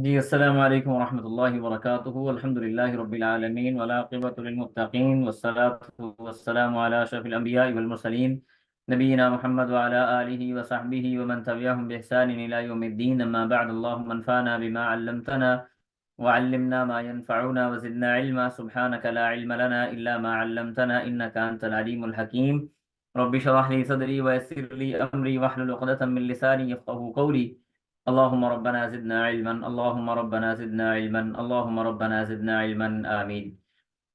جی السلام علیکم ورحمۃ اللہ وبرکاتہ، الحمد للہ رب العالمین والعاقبۃ للمتقین والصلاة والسلام علی اشرف الانبیاء والمرسلین نبینا محمد وعلی آلہ وصحبہ ومن تبعهم بإحسان الی یوم الدین، اما بعد، اللهم انفعنا بما علمتنا وعلمنا ما ينفعنا وزدنا علما، سبحانك لا علم لنا الا ما علمتنا انك انت العلیم الحکیم۔ رب اشرح لي صدری ويسر لي امری واحلل عقدۃ من لسانی یفقهوا قولی۔ اللهم ربنا زدنا علما، اللهم ربنا زدنا علما، اللهم ربنا زدنا علما، آمین۔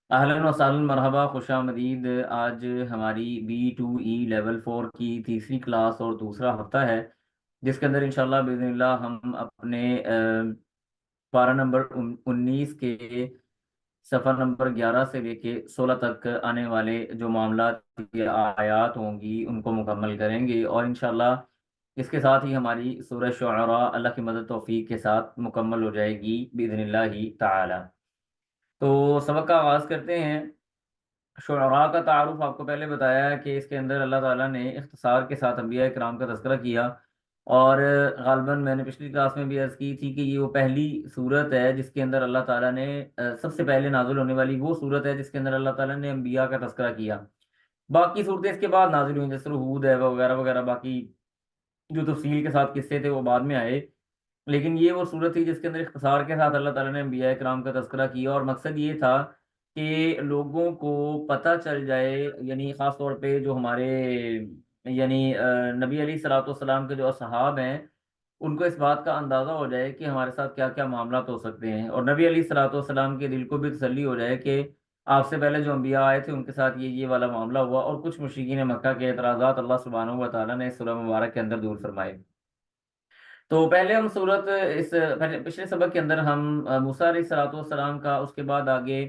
اہلا و سہلا، مرحبا، خوش آمدید۔ آج ہماری B2E لیول 4 کی تیسری کلاس اور دوسرا ہفتہ ہے، جس کے اندر انشاءاللہ باذن اللہ ہم اپنے پارہ نمبر 19 کے صفحہ نمبر 11 سے لے کے 16 تک آنے والے جو معاملات کی آیات ہوں گی ان کو مکمل کریں گے، اور انشاءاللہ اس کے ساتھ ہی ہماری سورہ شعراء اللہ کی مدد توفیق کے ساتھ مکمل ہو جائے گی باذن اللہ تعالی۔ تو سبق کا آغاز کرتے ہیں۔ شعراء کا تعارف آپ کو پہلے بتایا ہے کہ اس کے اندر اللہ تعالیٰ نے اختصار کے ساتھ انبیاء کرام کا تذکرہ کیا، اور غالباً میں نے پچھلی کلاس میں بھی عرض کی تھی کہ یہ وہ پہلی صورت ہے جس کے اندر اللہ تعالیٰ نے سب سے پہلے نازل ہونے والی وہ صورت ہے جس کے اندر اللہ تعالیٰ نے انبیاء کا تذکرہ کیا۔ باقی صورتیں اس کے بعد نازل ہوئیں، جیسے ہود ہے وغیرہ وغیرہ، باقی جو تفصیل کے ساتھ قصے تھے وہ بعد میں آئے، لیکن یہ وہ صورت تھی جس کے اندر اختصار کے ساتھ اللہ تعالیٰ نے انبیاء کرام کا تذکرہ کیا، اور مقصد یہ تھا کہ لوگوں کو پتہ چل جائے، یعنی خاص طور پہ جو ہمارے یعنی نبی علیہ الصلوۃ والسلام کے جو اصحاب ہیں، ان کو اس بات کا اندازہ ہو جائے کہ ہمارے ساتھ کیا کیا معاملات ہو سکتے ہیں، اور نبی علیہ الصلوۃ والسلام کے دل کو بھی تسلی ہو جائے کہ آپ سے پہلے جو انبیاء آئے تھے ان کے ساتھ یہ والا معاملہ ہوا، اور کچھ مشرکین مکہ کے اعتراضات اللہ سبحانہ و تعالیٰ نے اس سورہ مبارک کے اندر دور فرمائے۔ تو پہلے ہم صورت اس پچھلے سبق کے اندر ہم موسیٰ علیہ الصلوۃ والسلام کا، اس کے بعد آگے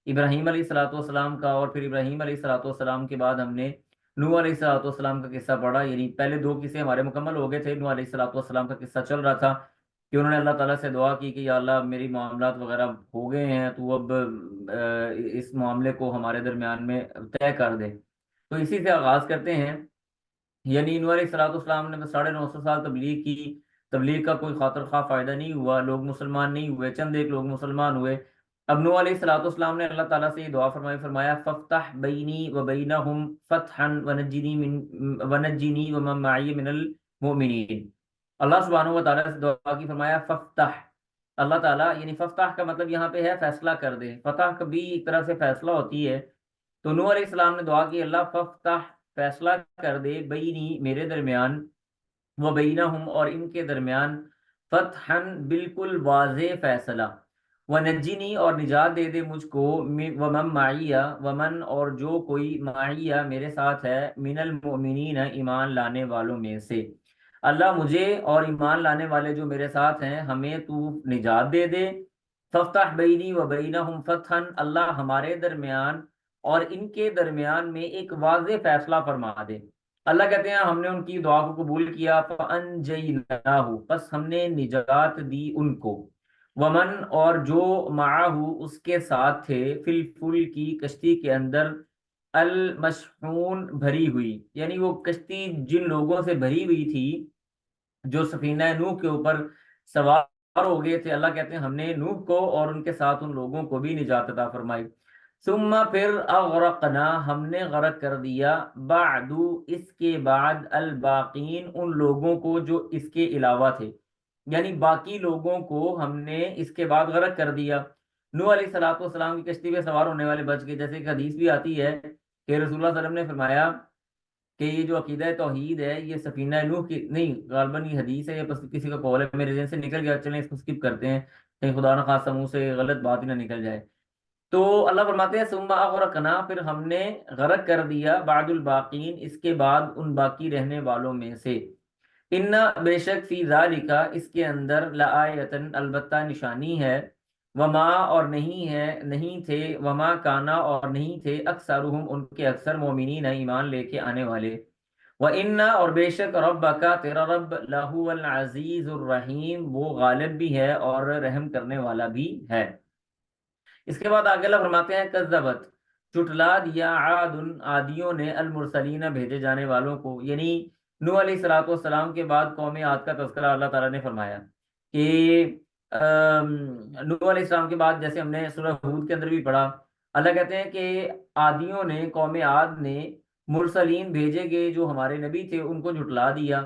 ابراہیم علیہ الصلوۃ والسلام کا، اور پھر ابراہیم علیہ الصلوۃ والسلام کے بعد ہم نے نوح علیہ الصلوۃ والسلام کا قصہ پڑھا، یعنی پہلے دو قصے ہمارے مکمل ہو گئے تھے۔ نوح علیہ الصلوۃ والسلام کا قصہ چل رہا تھا کہ انہوں نے اللہ تعالیٰ سے دعا کی کہ یا اللہ اب میری معاملات وغیرہ ہو گئے ہیں، تو اب اس معاملے کو ہمارے درمیان میں طے کر دے۔ تو اسی سے آغاز کرتے ہیں۔ یعنی نوح علیہ الصلوۃ والسلام نے 950 سال تبلیغ کی، تبلیغ کا کوئی خاطر خواہ فائدہ نہیں ہوا، لوگ مسلمان نہیں ہوئے، چند ایک لوگ مسلمان ہوئے۔ اب نوح علیہ الصلوۃ والسلام نے اللہ تعالیٰ سے یہ دعا فرمائی، فرمایا ففتح بینی و بینہم فتحا ونجنی ومن معی من المؤمنین۔ اللہ سبحانہ و تعالیٰ سے دعا کی، فرمایا ففتح، اللہ تعالیٰ یعنی ففتح کا مطلب یہاں پہ ہے فیصلہ کر دے، فتح کبھی ایک طرح سے فیصلہ ہوتی ہے۔ تو نوح علیہ السلام نے دعا کی، اللہ ففتح، فیصلہ کر دے، بینی میرے درمیان، و بینہم اور ان کے درمیان، فتحن بالکل واضح فیصلہ، ونجنی اور نجات دے دے مجھ کو، ومن معیہ ومن اور جو کوئی معیہ میرے ساتھ ہے، من المؤمنین ایمان لانے والوں میں سے، اللہ مجھے اور ایمان لانے والے جو میرے ساتھ ہیں ہمیں تو نجات دے دے۔ ففتح بینی و بینہم فتحن، اللہ ہمارے درمیان اور ان کے درمیان میں ایک واضح فیصلہ فرما دے۔ اللہ کہتے ہیں ہم نے ان کی دعا کو قبول کیا، فَأَنجَيْنَاهُ، بس ہم نے نجات دی ان کو، ومن اور جو معاہ اس کے ساتھ تھے، فی الفلک کی کشتی کے اندر، المشحون بھری ہوئی، یعنی وہ کشتی جن لوگوں سے بھری ہوئی تھی جو سفینہ نوح کے اوپر سوار ہو گئے تھے، اللہ کہتے ہیں ہم نے نوح کو اور ان کے ساتھ ان لوگوں کو بھی نجات عطا فرمائی۔ ثم پھر اغرقنا، ہم نے غرق کر دیا، بعد اس کے بعد، الباقین ان لوگوں کو جو اس کے علاوہ تھے، یعنی باقی لوگوں کو ہم نے اس کے بعد غرق کر دیا۔ نوح علیہ الصلوۃ والسلام کی کشتی پہ سوار ہونے والے بچ گئے، جیسے ایک حدیث بھی آتی ہے کہ رسول اللہ صلی اللہ علیہ وسلم نے فرمایا کہ یہ جو عقیدہ توحید ہے یہ سفینہ نوح کی نہیں، غالباً یہ حدیث ہے یا بس کسی کا قول ہے، میرے ذہن سے نکل گیا، چلیں اس کو سکپ کرتے ہیں کہیں خدا نہ خواستہ منہ سے غلط بات ہی نہ نکل جائے۔ تو اللہ فرماتے ہیں ثم اغرقنا، پھر ہم نے غرق کر دیا، بعد الباقین اس کے بعد ان باقی رہنے والوں میں سے، ان بے شک فی ذالک اس کے اندر، لآیتن البتہ نشانی ہے، وما اور نہیں ہے نہیں تھے، وما کانا اور نہیں تھے، اکثرہم ان کے اکثر، مومنین ایمان لے کے آنے والے، وَإِنَّ اور بے شک ربک تیرا رب، لہو العزیز الرحیم وہ غالب بھی ہے اور رحم کرنے والا بھی ہے۔ اس کے بعد آگے اللہ فرماتے ہیں کذبت، جھٹلا دیا، عاد عادیوں نے، المرسلین بھیجے جانے والوں کو، یعنی نوح علیہ الصلوۃ والسلام کے بعد قوم عاد کا تذکرہ اللہ تعالیٰ نے فرمایا کہ نوح علیہ السلام کے بعد جیسے ہم نے سورہ ہود کے اندر بھی پڑھا، اللہ کہتے ہیں کہ عادیوں نے، قوم عاد نے مرسلین بھیجے گئے جو ہمارے نبی تھے ان کو جھٹلا دیا۔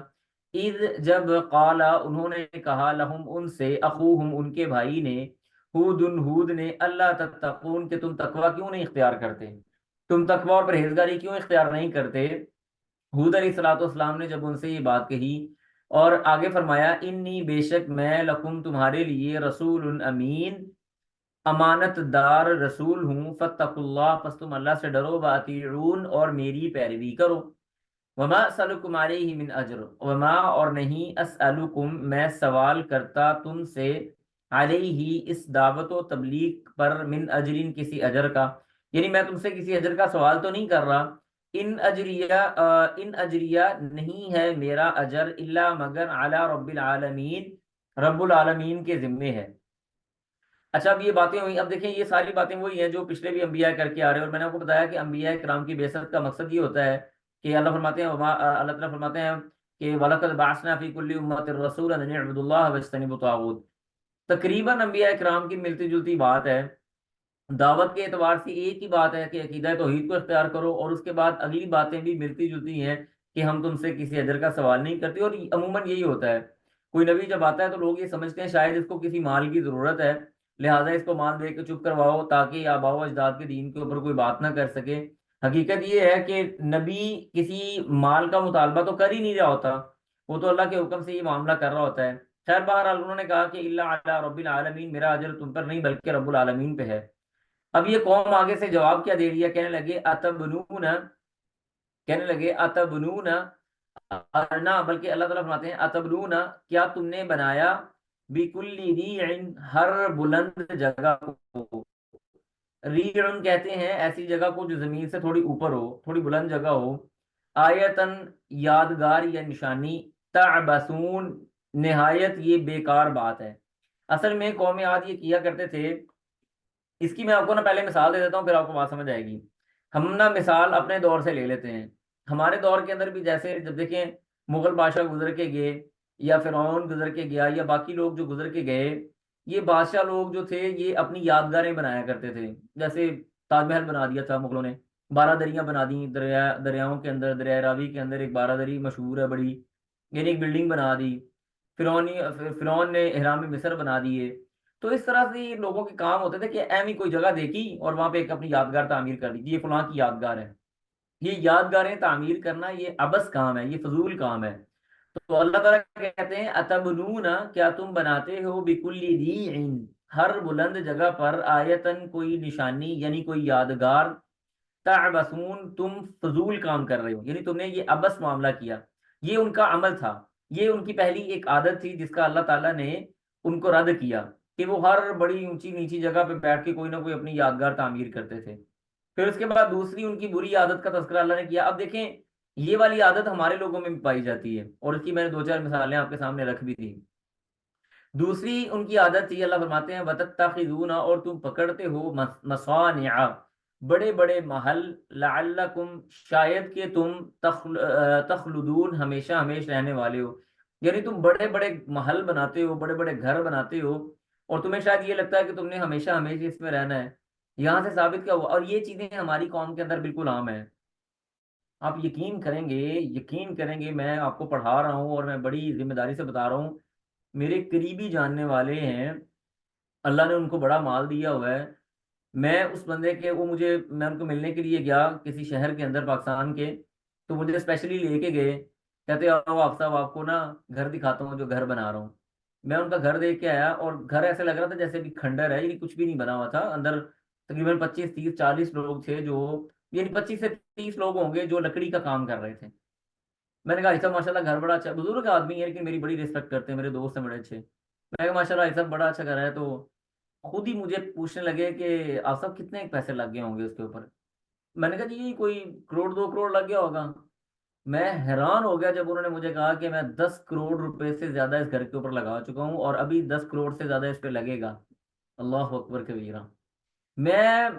اذ جب قالا انہوں نے کہا، لہم ان سے، اخوہم ان کے بھائی نے، ہود نے، اللہ تتقون کہ تم تقوی کیوں نہیں اختیار کرتے، تم تقوی اور پرہیزگاری کیوں اختیار نہیں کرتے۔ حود علیہ الصلوۃ والسلام نے جب ان سے یہ بات کہی اور آگے فرمایا، انی بے شک میں لکم تمہارے لیے رسول امین امانت دار رسول ہوں، فاتقوا اللہ پس تم اللہ سے ڈرو، واطیعون اور میری پیروی کرو، وما اسألکم علیہ من اجر وما اور نہیں اسألکم میں سوال کرتا تم سے، علیہ اس دعوت و تبلیغ پر، من اجرین کسی اجر کا، یعنی میں تم سے کسی اجر کا سوال تو نہیں کر رہا، ان اجریہ نہیں ہے میرا اجر، الا مگر علی رب العالمین رب العالمین کے ذمے ہے۔ اچھا اب یہ باتیں ہوئی، اب دیکھیں یہ ساری باتیں وہی ہیں جو پچھلے بھی انبیاء کر کے آ رہے ہیں، اور میں نے آپ کو بتایا کہ انبیاء کرام کی بعثت کا مقصد یہ ہوتا ہے کہ اللہ فرماتے ہیں اللہ تعالیٰ فرماتے ہیں کہ وَلَقَدْ بَعَثْنَا فِي كُلِّ أُمَّةٍ رَسُولًا أَنِ اعْبُدُوا اللَّهَ وَاجْتَنِبُوا الطَّاغُوتَ۔ تقریباً انبیاء کرام کی ملتی جلتی بات ہے، دعوت کے اعتبار سے ایک ہی بات ہے کہ عقیدہ توحید کو اختیار کرو، اور اس کے بعد اگلی باتیں بھی ملتی جلتی ہیں کہ ہم تم سے کسی اجر کا سوال نہیں کرتے، اور عموماً یہی ہوتا ہے، کوئی نبی جب آتا ہے تو لوگ یہ سمجھتے ہیں شاید اس کو کسی مال کی ضرورت ہے، لہٰذا اس کو مال دے کے چپ کرواؤ تاکہ آباء و اجداد کے دین کے اوپر کوئی بات نہ کر سکے۔ حقیقت یہ ہے کہ نبی کسی مال کا مطالبہ تو کر ہی نہیں رہا ہوتا، وہ تو اللہ کے حکم سے یہ معاملہ کر رہا ہوتا ہے۔ خیر بہرحال انہوں نے کہا کہ اللہ علی رب العالمین، میرا اجر تم پر نہیں بلکہ رب العالمین پہ ہے۔ اب یہ قوم آگے سے جواب کیا دے رہی ہے، کہنے لگے نہ، بلکہ اللہ تعالیٰ فرماتے ہیں اتبنون، کیا تم نے بنایا، بکل ریع ہر بلند جگہ کو، ریع کہتے ہیں ایسی جگہ کو جو زمین سے تھوڑی اوپر ہو، تھوڑی بلند جگہ ہو، آیتن یادگار یا نشانی، تعبسون نہایت یہ بیکار بات ہے۔ اصل میں قوم عاد یہ کیا کرتے تھے، اس کی میں آپ کو نا پہلے مثال دے دیتا ہوں پھر آپ کو بات سمجھ آئے گی۔ ہم نا مثال اپنے دور سے لے لیتے ہیں، ہمارے دور کے اندر بھی جیسے جب دیکھیں مغل بادشاہ گزر کے گئے یا فرعون گزر کے گیا یا باقی لوگ جو گزر کے گئے، یہ بادشاہ لوگ جو تھے یہ اپنی یادگاریں بنایا کرتے تھے، جیسے تاج محل بنا دیا تھا مغلوں نے، 12 دریاں بنا دی، دریاؤں کے اندر دریائے راوی کے اندر ایک 12 دری مشہور ہے بڑی، یعنی ایک بلڈنگ بنا دی، فرعون نے احرام مصر بنا دیے۔ تو اس طرح سے یہ لوگوں کے کام ہوتے تھے کہ اہم ہی کوئی جگہ دیکھی اور وہاں پہ ایک اپنی یادگار تعمیر کر دی کہ یہ فلاں کی یادگار ہے۔ یہ یادگاریں تعمیر کرنا یہ عبث کام ہے، یہ فضول کام ہے۔ تو اللہ تعالیٰ کہتے ہیں اتبنون، کیا تم بناتے ہو، بکل ریع ہر بلند جگہ پر، آیتن کوئی نشانی یعنی کوئی یادگار، تعبثون تم فضول کام کر رہے ہو، یعنی تم نے یہ عبث معاملہ کیا۔ یہ ان کا عمل تھا، یہ ان کی پہلی ایک عادت تھی جس کا اللہ تعالیٰ نے ان کو رد کیا کہ وہ ہر بڑی اونچی نیچی جگہ پہ بیٹھ کے کوئی نہ کوئی اپنی یادگار تعمیر کرتے تھے۔ پھر اس کے بعد دوسری ان کی بری عادت کا تذکرہ اللہ نے کیا۔ اب دیکھیں یہ والی عادت ہمارے لوگوں میں بھی پائی جاتی ہے، اور اس کی میں نے 2 4 مثالیں آپ کے سامنے رکھ بھی دی۔ دوسری ان کی عادت تھی، اللہ فرماتے ہیں وَتَتَّخِذُونَ اور تم پکڑتے ہو، مصانع بڑے بڑے محل، لعلکم شاید کہ تم تخلدون ہمیشہ ہمیش رہنے والے ہو، یعنی تم بڑے بڑے محل بناتے ہو، بڑے بڑے گھر بناتے ہو، اور تمہیں شاید یہ لگتا ہے کہ تم نے ہمیشہ ہمیشہ اس میں رہنا ہے۔ یہاں سے ثابت کیا ہوا، اور یہ چیزیں ہماری قوم کے اندر بالکل عام ہیں۔ آپ یقین کریں گے میں آپ کو پڑھا رہا ہوں اور میں بڑی ذمہ داری سے بتا رہا ہوں، میرے قریبی جاننے والے ہیں، اللہ نے ان کو بڑا مال دیا ہوا ہے، میں اس بندے کے میں ان کو ملنے کے لیے گیا کسی شہر کے اندر پاکستان کے، تو مجھے اسپیشلی لے کے گئے، کہتے آؤ آپ صاحب آپ کو نا گھر دکھاتا ہوں جو گھر بنا رہا ہوں۔ میں ان کا گھر دیکھ کے آیا، اور گھر ایسے لگ رہا تھا جیسے بھی کھنڈر ہے، یعنی کچھ بھی نہیں بنا ہوا تھا اندر۔ تقریباً 25 30 40 لوگ تھے، جو یعنی 25 سے 30 لوگ ہوں گے جو لکڑی کا کام کر رہے تھے۔ میں نے کہا ایسا ماشاء اللہ گھر بڑا اچھا، بزرگ آدمی ہے لیکن میری بڑی رسپیکٹ کرتے ہیں، میرے دوست ہیں بڑے اچھے۔ میں نے کہا ماشاء اللہ ایسا بڑا اچھا گھر ہے، تو خود ہی مجھے پوچھنے لگے کہ آپ صاحب کتنے پیسے لگ گئے ہوں گے اس کے اوپر۔ میں نے کہا جی کوئی 1 کروڑ 2 کروڑ لگ گیا ہوگا۔ میں حیران ہو گیا جب انہوں نے مجھے کہا کہ میں 10 کروڑ روپے سے زیادہ اس گھر کے اوپر لگا چکا ہوں، اور ابھی 10 کروڑ سے زیادہ اس پہ لگے گا۔ اللہ اکبر کبیرہ۔ میں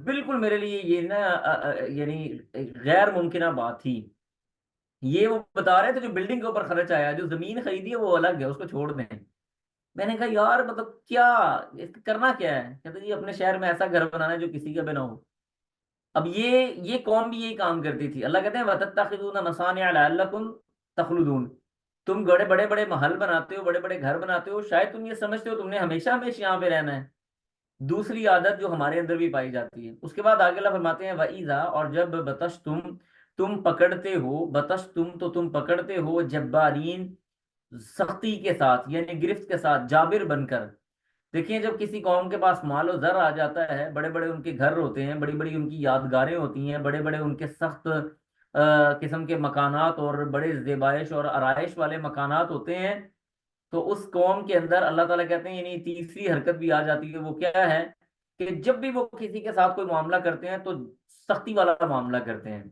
بالکل میرے لیے یہ نا یعنی غیر ممکنہ بات تھی۔ یہ وہ بتا رہے تھے جو بلڈنگ کے اوپر خرچ آیا، جو زمین خریدی ہے وہ الگ ہے، اس کو چھوڑ دیں۔ میں نے کہا یار مطلب کیا، اس کا کرنا کیا ہے؟ کہتے جی اپنے شہر میں ایسا گھر بنانا ہے جو کسی کا بھی نہ ہو۔ اب یہ قوم بھی یہی کام کرتی تھی۔ اللہ کہتے ہیں وَتَتَّخِذُونَ مَصَانِعَ لَعَلَّكُمْ تَخْلُدُونَ، تم بڑے بڑے بڑے محل بناتے ہو، بڑے بڑے گھر بناتے ہو، شاید تم یہ سمجھتے ہو تم نے ہمیشہ ہمیشہ یہاں پہ رہنا ہے۔ دوسری عادت جو ہمارے اندر بھی پائی جاتی ہے، اس کے بعد آگے اللہ فرماتے ہیں وَإِذَا، اور جب بتش تم پکڑتے ہو، بتش تو تم پکڑتے ہو، جبارین سختی کے ساتھ یعنی گرفت کے ساتھ، جابر بن کر۔ دیکھیں جب کسی قوم کے پاس مال و زر آ جاتا ہے، بڑے بڑے ان کے گھر ہوتے ہیں، بڑی بڑی ان کی یادگاریں ہوتی ہیں، بڑے بڑے ان کے سخت قسم کے مکانات اور بڑے زیبائش اور آرائش والے مکانات ہوتے ہیں، تو اس قوم کے اندر اللہ تعالیٰ کہتے ہیں یعنی تیسری حرکت بھی آ جاتی ہے۔ وہ کیا ہے کہ جب بھی وہ کسی کے ساتھ کوئی معاملہ کرتے ہیں تو سختی والا معاملہ کرتے ہیں۔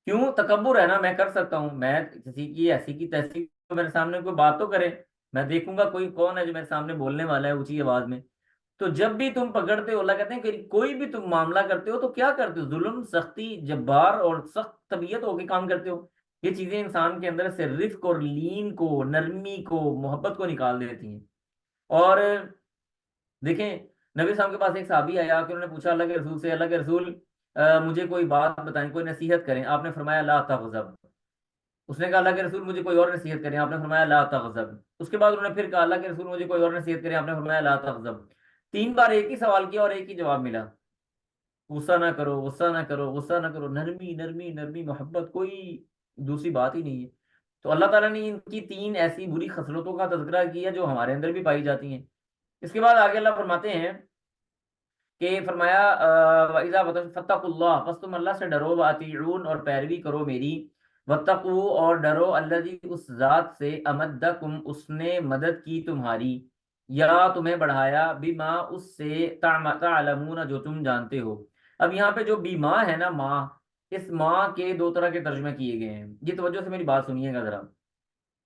کیوں؟ تکبر ہے نا، میں کر سکتا ہوں، میں کسی کی ایسی کی تیسی میرے سامنے کوئی بات تو کرے، میں دیکھوں گا کوئی کون ہے جو میرے سامنے بولنے والا ہے اونچی آواز میں۔ تو جب بھی تم پکڑتے ہو، اللہ کہتے ہیں کہ کوئی بھی تم معاملہ کرتے ہو تو کیا کرتے ہو؟ ظلم، سختی، جبار اور سخت طبیعت ہو کے کام کرتے ہو۔ یہ چیزیں انسان کے اندر سے رفق اور لین کو، نرمی کو، محبت کو نکال دیتی ہیں۔ اور دیکھیں نبی صاحب کے پاس ایک صحابی آیا کہ انہوں نے پوچھا اللہ کے رسول سے، اللہ کے رسول مجھے کوئی بات بتائیں، کوئی نصیحت کریں۔ آپ نے فرمایا لا تغضب۔ اس نے کہا اللہ کے رسول مجھے کوئی اور نصیحت کریں، آپ نے فرمایا لا تغضب۔ اس کے بعد انہوں نے پھر کہا اللہ کے رسول مجھے کوئی اور نصیحت کریں، آپ نے فرمایا لا تغضب۔ تین بار ایک ہی سوال کیا اور ایک ہی جواب ملا، غصہ نہ کرو، غصہ نہ کرو، غصہ نہ کرو، نرمی نرمی نرمی، محبت، کوئی دوسری بات ہی نہیں ہے۔ تو اللہ تعالیٰ نے ان کی تین ایسی بری خصلتوں کا تذکرہ کیا جو ہمارے اندر بھی پائی جاتی ہیں۔ اس کے بعد آگے اللہ فرماتے ہیں کہ فرمایا وَإِذَا فَاتَّقُوا اللَّهَ، پس تم اللہ سے ڈرو، وَأَطِیعُونَ اور پیروی کرو میری، وَاتَّقُوا اور ڈرو الذی اس ذات سے، امدکم اس نے مدد کی تمہاری، یا تمہیں بڑھایا، بما اس سے، تعلمون جو تم جانتے ہو۔ اب یہاں پہ جو بیما ہے نا، ماں، اس ماں کے دو طرح کے ترجمے کیے گئے ہیں، یہ توجہ سے میری بات سنیے گا ذرا۔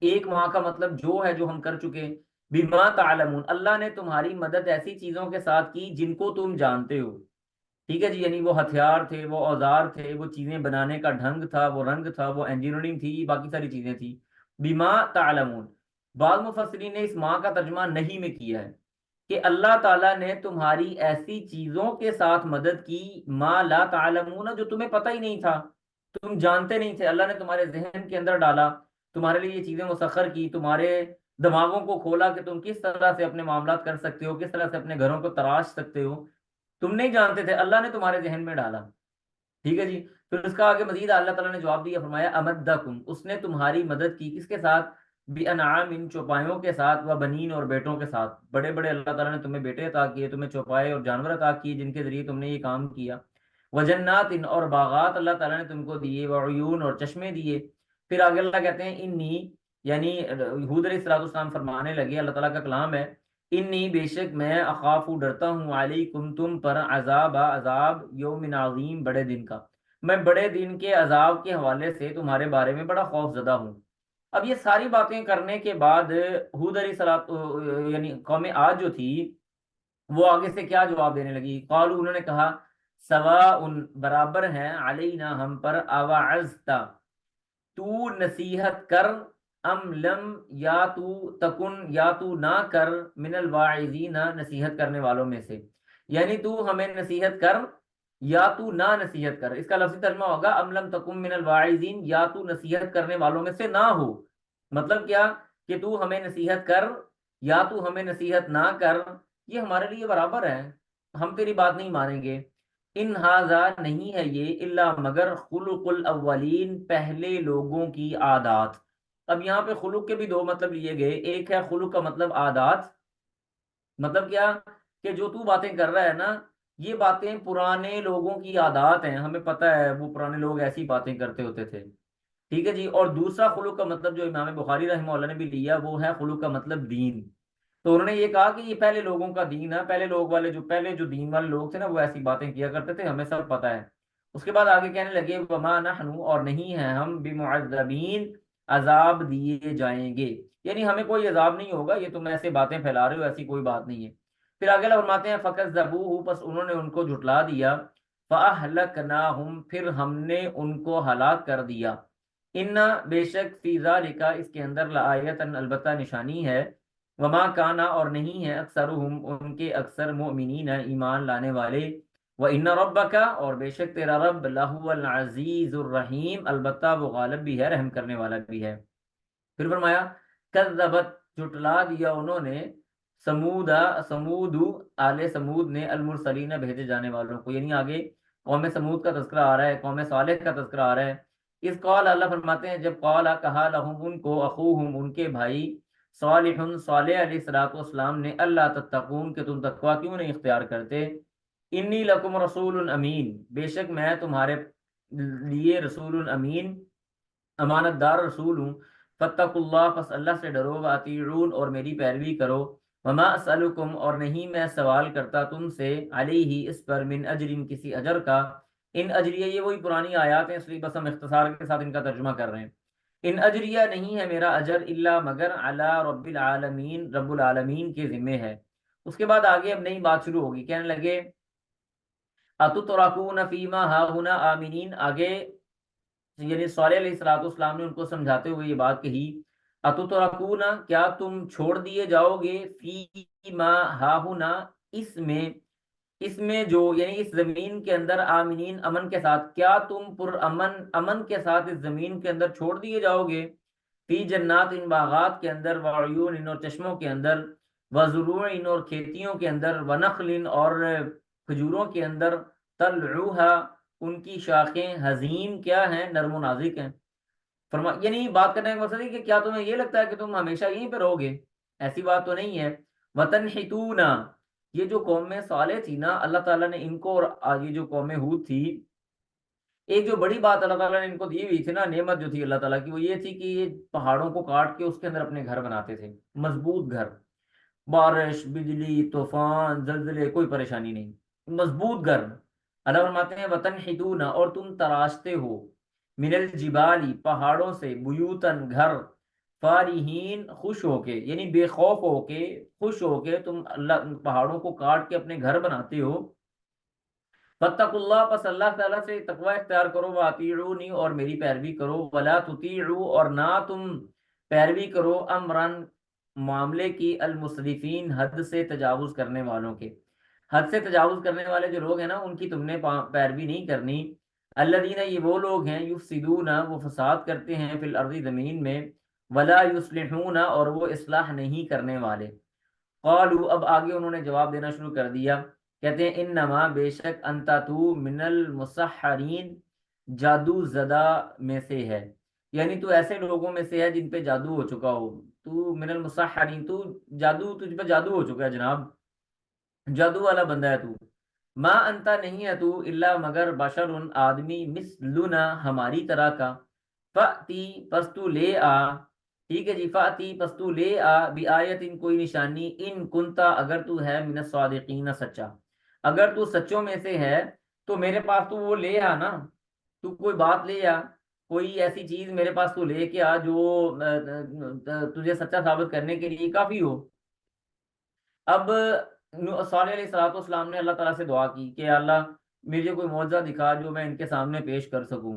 ایک ماں کا مطلب جو ہے جو ہم کر چکے، بما تعلمون، اللہ نے تمہاری مدد ایسی چیزوں کے ساتھ کی جن کو تم جانتے ہو، ٹھیک ہے جی، یعنی وہ ہتھیار تھے، وہ اوزار تھے، وہ چیزیں بنانے کا ڈھنگ تھا، وہ رنگ تھا، وہ انجینئرنگ تھی، باقی ساری چیزیں تھی، بما تعلمون۔ بعض مفسرین نے اس ماں کا ترجمہ نہیں میں کیا ہے کہ اللہ تعالیٰ نے تمہاری ایسی چیزوں کے ساتھ مدد کی، ما لا تعلمون، جو تمہیں پتہ ہی نہیں تھا، تم جانتے نہیں تھے، اللہ نے تمہارے ذہن کے اندر ڈالا، تمہارے لیے یہ چیزیں مسخر کی، تمہارے دماغوں کو کھولا کہ تم کس طرح سے اپنے معاملات کر سکتے ہو، کس طرح سے اپنے گھروں کو تراش سکتے ہو، تم نہیں جانتے تھے، اللہ نے تمہارے ذہن میں ڈالا، ٹھیک ہے جی۔ پھر اس کا آگے مزید اللہ تعالیٰ نے جواب دیا، فرمایا امدکم، اس نے تمہاری مدد کی، کس کے ساتھ؟ بانعام، ان چوپایوں کے ساتھ، و بنین اور بیٹوں کے ساتھ، بڑے بڑے اللہ تعالیٰ نے تمہیں بیٹے عطا کیے، تمہیں چوپائے اور جانور عطا کیے جن کے ذریعے تم نے یہ کام کیا، وجنات، ان اور باغات اللہ تعالیٰ نے تم کو دیے، وعیون اور چشمے دیے۔ پھر آگے اللہ کہتے ہیں انی، یعنی حود علیہ الصلوۃ والسلام فرمانے لگے، اللہ تعالیٰ کا کلام ہے، انی بے شک میں، اخاف ڈرتا ہوں، علیکم تم پر، عذاب یوم عظیم، بڑے دن کا، میں بڑے دن کے عذاب کے حوالے سے تمہارے بارے میں بڑا خوف زدہ ہوں۔ اب یہ ساری باتیں کرنے کے بعد حود علیہ الصلوۃ یعنی قوم عاد جو تھی، وہ آگے سے کیا جواب دینے لگی؟ قالو، انہوں نے کہا، سواء برابر ہے، علینا ہم پر، اوعظت تو نصیحت کر، ام لم یا تو تکن یا تو نہ کر، من الواعظین نصیحت کرنے والوں میں سے، یعنی تو ہمیں نصیحت کر یا تو نہ نصیحت کر۔ اس کا لفظی ترجمہ ہوگا ام لم تکن من الواعظین، یا تو نصیحت کرنے والوں میں سے نہ ہو۔ مطلب کیا کہ تو ہمیں نصیحت کر یا تو ہمیں نصیحت نہ کر، یہ ہمارے لیے برابر ہے، ہم تیری بات نہیں مانیں گے۔ ان ہاذا، نہیں ہے یہ، الا مگر، خلق الاولین، پہلے لوگوں کی عادات۔ اب یہاں پہ خلق کے بھی دو مطلب لیے گئے، ایک ہے خلق کا مطلب عادات، مطلب کیا کہ جو تو باتیں کر رہا ہے نا، یہ باتیں پرانے لوگوں کی عادات ہیں، ہمیں پتہ ہے وہ پرانے لوگ ایسی باتیں کرتے ہوتے تھے، ٹھیک ہے جی۔ اور دوسرا خلق کا مطلب جو امام بخاری رحمہ اللہ نے بھی لیا، وہ ہے خلق کا مطلب دین۔ تو انہوں نے یہ کہا کہ یہ پہلے لوگوں کا دین ہے، پہلے لوگ والے جو پہلے جو دین والے لوگ تھے نا، وہ ایسی باتیں کیا کرتے تھے، ہمیں سب پتہ ہے۔ اس کے بعد آگے کہنے لگے، وما نحن، اور نہیں ہیں ہم، بمعذبین، عذاب دیے جائیں گے، یعنی ہمیں کوئی عذاب نہیں ہوگا، یہ تم ایسے باتیں پھیلا رہے ہو، ایسی کوئی بات نہیں ہے۔ پھر آگے اللہ فرماتے ہیں فکذبوہ، پس انہوں نے ان کو جھٹلا دیا، فاہلکناہم، پھر ہم نے ان کو ہلاک کر دیا، ان بے شک، فی ذالک، اس کے اندر، لآیۃ، البتہ نشانی ہے، وما کانا اور نہیں ہے اکثرہم ان کے اکثر مؤمنین ایمان لانے والے، وَإِنَّ رَبَّكَ اور بے شک تیرا رب لَهُوَ الْعَزِيزُ الرَّحِيمُ البتہ وہ غالب بھی ہے رحم کرنے والا بھی ہے۔ پھر فرمایا کذبت جھٹلا دیا انہوں نے، سمود آل سمود نے المرسلین بھیجے جانے والوں کو، یعنی آگے قوم سمود کا تذکرہ آ رہا ہے، قوم صالح کا تذکرہ آ رہا ہے۔ اس قال اللہ فرماتے ہیں جب قال کہا لہم ان کو، اخوہم ان کے بھائی، صالح صالح علیہ الصلوۃ والسلام نے، اللہ تتقون کہ تم تقوی کیوں نہیں اختیار کرتے، انی لکم رسول امین بے شک میں تمہارے لیے رسول امین امانت دار رسول ہوں، فاتقوا اللہ پس اللہ سے ڈرو، واطیعون اور میری پیروی کرو، وما اسألکم اور نہیں میں سوال کرتا تم سے، علیہ اس پر، من اجر کسی اجر کا، ان اجریہ یہ وہی پرانی آیات ہیں اس لیے بس ہم اختصار کے ساتھ ان کا ترجمہ کر رہے ہیں۔ ان اجریہ نہیں ہے میرا اجر، الا مگر، علی رب العالمین رب العالمین کے ذمے ہے۔ اس کے بعد آگے اب نئی بات شروع ہوگی، کہنے لگے اتترکون فیما ہاہنا آمنین، آگے یعنی صالح علیہ الصلوۃ والسلام نے ان کو سمجھاتے ہوئے یہ بات کہی، اتترکون کیا تم چھوڑ دیے جاؤ گے، فیما ہاہنا اس میں جو یعنی اس زمین کے اندر، آمنین امن کے ساتھ، کیا تم پر امن کے ساتھ اس زمین کے اندر چھوڑ دیے جاؤ گے، فی جنات ان باغات کے اندر، وعیون ان اور چشموں کے اندر، وزروع ان اور کھیتیوں کے اندر، ونخل اور کھجوروں کے اندر، طلعوہا ان کی شاخیں، حزین کیا ہیں، نرم و نازک ہیں۔ یعنی بات کرنے کا مقصد ہے کہ کیا تمہیں یہ لگتا ہے کہ تم ہمیشہ یہیں پہ رہو گے، ایسی بات تو نہیں ہے۔ وتنحتون یہ جو قوم صالح تھی نا، اللہ تعالیٰ نے ان کو، اور یہ جو قوم ہود تھی، ایک جو بڑی بات اللہ تعالیٰ نے ان کو دی ہوئی تھی نا، نعمت جو تھی اللہ تعالیٰ کی، وہ یہ تھی کہ یہ پہاڑوں کو کاٹ کے اس کے اندر اپنے گھر بناتے تھے، مضبوط گھر، بارش بجلی طوفان زلزلے کوئی پریشانی نہیں، مضبوط گھر۔ اللہ فرماتے ہیں وتنحتون اور تم تراشتے ہو، من الجبالی پہاڑوں سے، بیوتن گھر، فارہین خوش ہو کے، یعنی بے خوف ہو کے، خوش ہو کے تم اللہ پہاڑوں کو کاٹ کے اپنے گھر بناتے ہو۔ فاتقوا اللہ پس اللہ تعالیٰ سے تقوی اختیار کرو، واطیعونی اور میری پیروی کرو، ولا تطیعوا اور نہ تم پیروی کرو، امرن معاملے کی، المسرفین حد سے تجاوز کرنے والوں کے، حد سے تجاوز کرنے والے جو لوگ ہیں نا ان کی تم نے پیروی نہیں کرنی۔ الذین یہ وہ لوگ ہیں، یفسدون وہ فساد کرتے ہیں، فی الارض زمین میں، ولا یصلحون اور وہ اصلاح نہیں کرنے والے۔ قالوا اب آگے انہوں نے جواب دینا شروع کر دیا، کہتے ہیں انما بے شک انتا تو من المسحرین جادو زدہ میں سے ہے، یعنی تو ایسے لوگوں میں سے ہے جن پہ جادو ہو چکا ہو، تو من المسحرین تو جادو، تجھ پہ جادو ہو چکا ہے جناب، جادو والا بندہ ہے تو۔ ما انتا نہیں ہے تو، الا مگر، بشر آدمی، مثلنا ہماری طرح کا، فأتی پس تو لے آ، ٹھیک ہے جی، فأتی پس تو لے آ، بآیت کوئی نشانی، ان کنتا اگر تو ہے، من الصادقین سچا، اگر تو سچوں میں سے ہے تو میرے پاس تو وہ لے آ نا، تو کوئی بات لے آ، کوئی ایسی چیز میرے پاس تو لے کے آ جو تجھے سچا ثابت کرنے کے لیے کافی ہو۔ اب صالح علیہ الصلوۃ والسلام نے اللہ تعالیٰ سے دعا کی کہ اللہ مجھے کوئی معجزہ دکھا جو میں ان کے سامنے پیش کر سکوں۔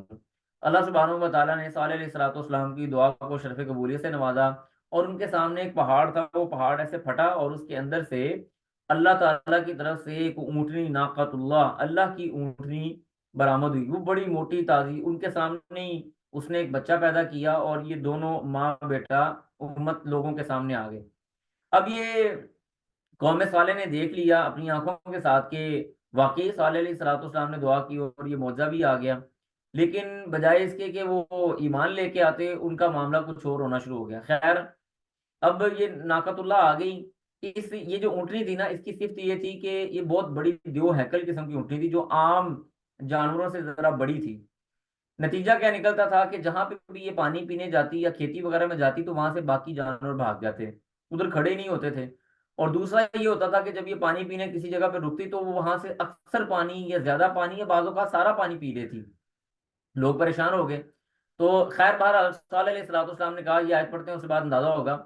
اللہ سبحانہ و تعالیٰ نے صالح علیہ الصلوۃ والسلام کی دعا کو شرف قبولیت سے نوازا، اور ان کے سامنے ایک پہاڑ تھا، وہ پہاڑ ایسے پھٹا اور اس کے اندر سے اللہ تعالیٰ کی طرف سے ایک اونٹنی، ناقۃ اللہ، اللہ کی اونٹنی برآمد ہوئی، وہ بڑی موٹی تازی، ان کے سامنے ہی اس نے ایک بچہ پیدا کیا، اور یہ دونوں ماں بیٹا امت لوگوں کے سامنے آ گئے۔ اب یہ قوم صالح نے دیکھ لیا اپنی آنکھوں کے ساتھ کہ واقعی صالح علیہ الصلوۃ والسلام نے دعا کی اور یہ معجزہ بھی آ گیا، لیکن بجائے اس کے کہ وہ ایمان لے کے آتے، ان کا معاملہ کچھ اور ہونا شروع ہو گیا۔ خیر، اب یہ ناقۃ اللہ آ گئی، یہ جو اونٹنی تھی نا، اس کی صفت یہ تھی کہ یہ بہت بڑی دیو ہیکل قسم کی اونٹنی تھی، جو عام جانوروں سے ذرا بڑی تھی۔ نتیجہ کیا نکلتا تھا کہ جہاں پہ بھی یہ پانی پینے جاتی یا کھیتی وغیرہ میں جاتی تو وہاں سے باقی جانور بھاگ جاتے، ادھر کھڑے نہیں ہوتے تھے۔ اور دوسرا یہ ہوتا تھا کہ جب یہ پانی پینے کسی جگہ پہ رکتی تو وہ وہاں سے اکثر پانی یا زیادہ پانی یا بعض اوقات سارا پانی پی لیتی، لوگ پریشان ہو گئے۔ تو خیر بہرحال صالح علیہ الصلوۃ والسلام نے کہا، یہ آیت پڑھتے ہیں اس کے بعد اندازہ ہوگا،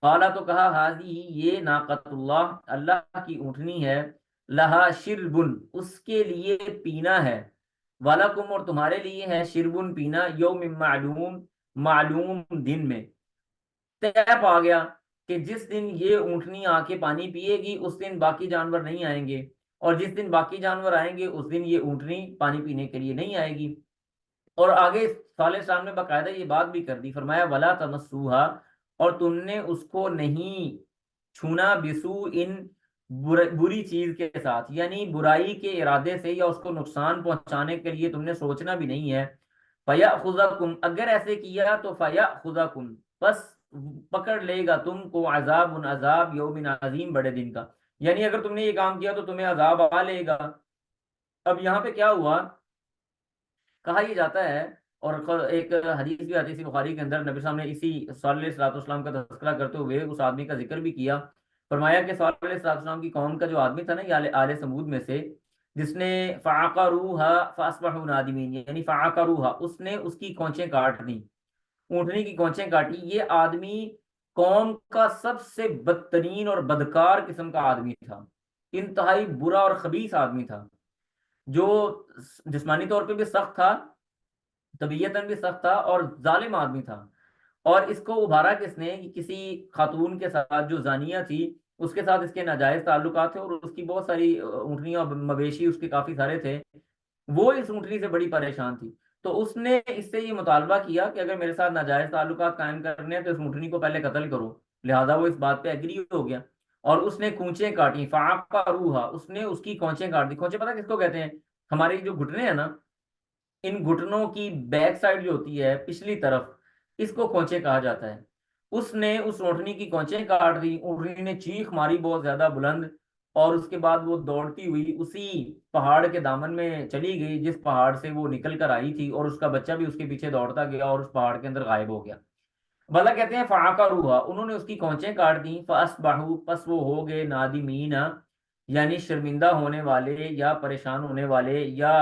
قالا تو کہا، ہاذی یہ ناقۃ اللہ اللہ کی اونٹنی ہے، لہا شربن اس کے لیے پینا ہے، وَلَكُمْ اور تمہارے لیے ہے، شربن پینا، یوم معلوم معلوم دن میں، طے پا گیا کہ جس دن یہ اونٹنی آ کے پانی پیے گی اس دن باقی جانور نہیں آئیں گے، اور جس دن باقی جانور آئیں گے اس دن یہ اونٹنی پانی پینے کے لیے نہیں آئے گی۔ اور آگے صالح صاحب نے باقاعدہ یہ بات بھی کر دی، فرمایا ولا تمسوہا، اور تم نے اس کو نہیں چھونا، بسو ان بری چیز کے ساتھ، یعنی برائی کے ارادے سے یا اس کو نقصان پہنچانے کے لیے تم نے سوچنا بھی نہیں ہے۔ فَيَأْخُذَكُمْ، اگر ایسے کیا تو فَيَأْخُذَكُمْ، بس پکڑ لے گا تم کو، عذاب عذاب یوم عظیم، بڑے دن کا، یعنی اگر تم نے یہ کام کیا تو تمہیں عذاب آ لے گا۔ اب یہاں پہ کیا ہوا، کہا یہ جاتا ہے، اور ایک حدیث بھی آتی ہے بخاری کے اندر، نبی صاحب نے اسی صلی اللہ علیہ وسلم کا تذکرہ کرتے ہوئے اس آدمی کا ذکر بھی کیا، فرمایا کہ صلی اللہ علیہ وسلم کی قوم کا جو آدمی تھا نا، یہ آل سمود میں سے، جس نے فعقروها فاصبحوا نادمین، یعنی فعقروها، اس نے اس کی کونچیں کاٹ دی، اونٹنی کی کونچیں کاٹی۔ یہ آدمی قوم کا سب سے بدترین اور بدکار قسم کا آدمی تھا، انتہائی برا اور خبیث آدمی تھا، جو جسمانی طور پہ بھی سخت تھا، طبیعتاً بھی سخت تھا، اور ظالم آدمی تھا۔ اور اس کو ابھارا کس نے، کہ کسی خاتون کے ساتھ جو زانیہ تھی، اس کے ساتھ اس کے ناجائز تعلقات تھے، اور اس کی بہت ساری اونٹنیاں اور مویشی اس کے کافی سارے تھے، وہ اس اونٹنی سے بڑی پریشان تھی۔ تو اس نے اس سے یہ مطالبہ کیا کہ اگر میرے ساتھ ناجائز تعلقات قائم کرنے ہیں تو اس اونٹنی کو پہلے قتل کرو، لہذا وہ اس بات پہ ایگری ہو گیا، اور اس نے کونچیں کاٹی، فعقروها، اس نے اس کی کونچیں کاٹ دی۔ کونچیں پتہ کس کو کہتے ہیں؟ ہماری جو گھٹنے ہیں نا، ان گھٹنوں کی بیک سائڈ جو ہوتی ہے پچھلی طرف، اس کو کونچے کہا جاتا ہے۔ اس نے اس اونٹنی کی کونچیں کاٹ دی، اونٹنی نے چیخ ماری بہت زیادہ بلند، اور اس کے بعد وہ دوڑتی ہوئی اسی پہاڑ کے دامن میں چلی گئی جس پہاڑ سے وہ نکل کر آئی تھی، اور اس کا بچہ بھی اس کے پیچھے دوڑتا گیا اور اس پہاڑ کے اندر غائب ہو گیا۔ بلا کہتے ہیں فعقروها، انہوں نے اس کی کونچیں کاٹ دیں، فاصبحوا، پس وہ ہو گئے نادمین، یعنی شرمندہ ہونے والے یا پریشان ہونے والے، یا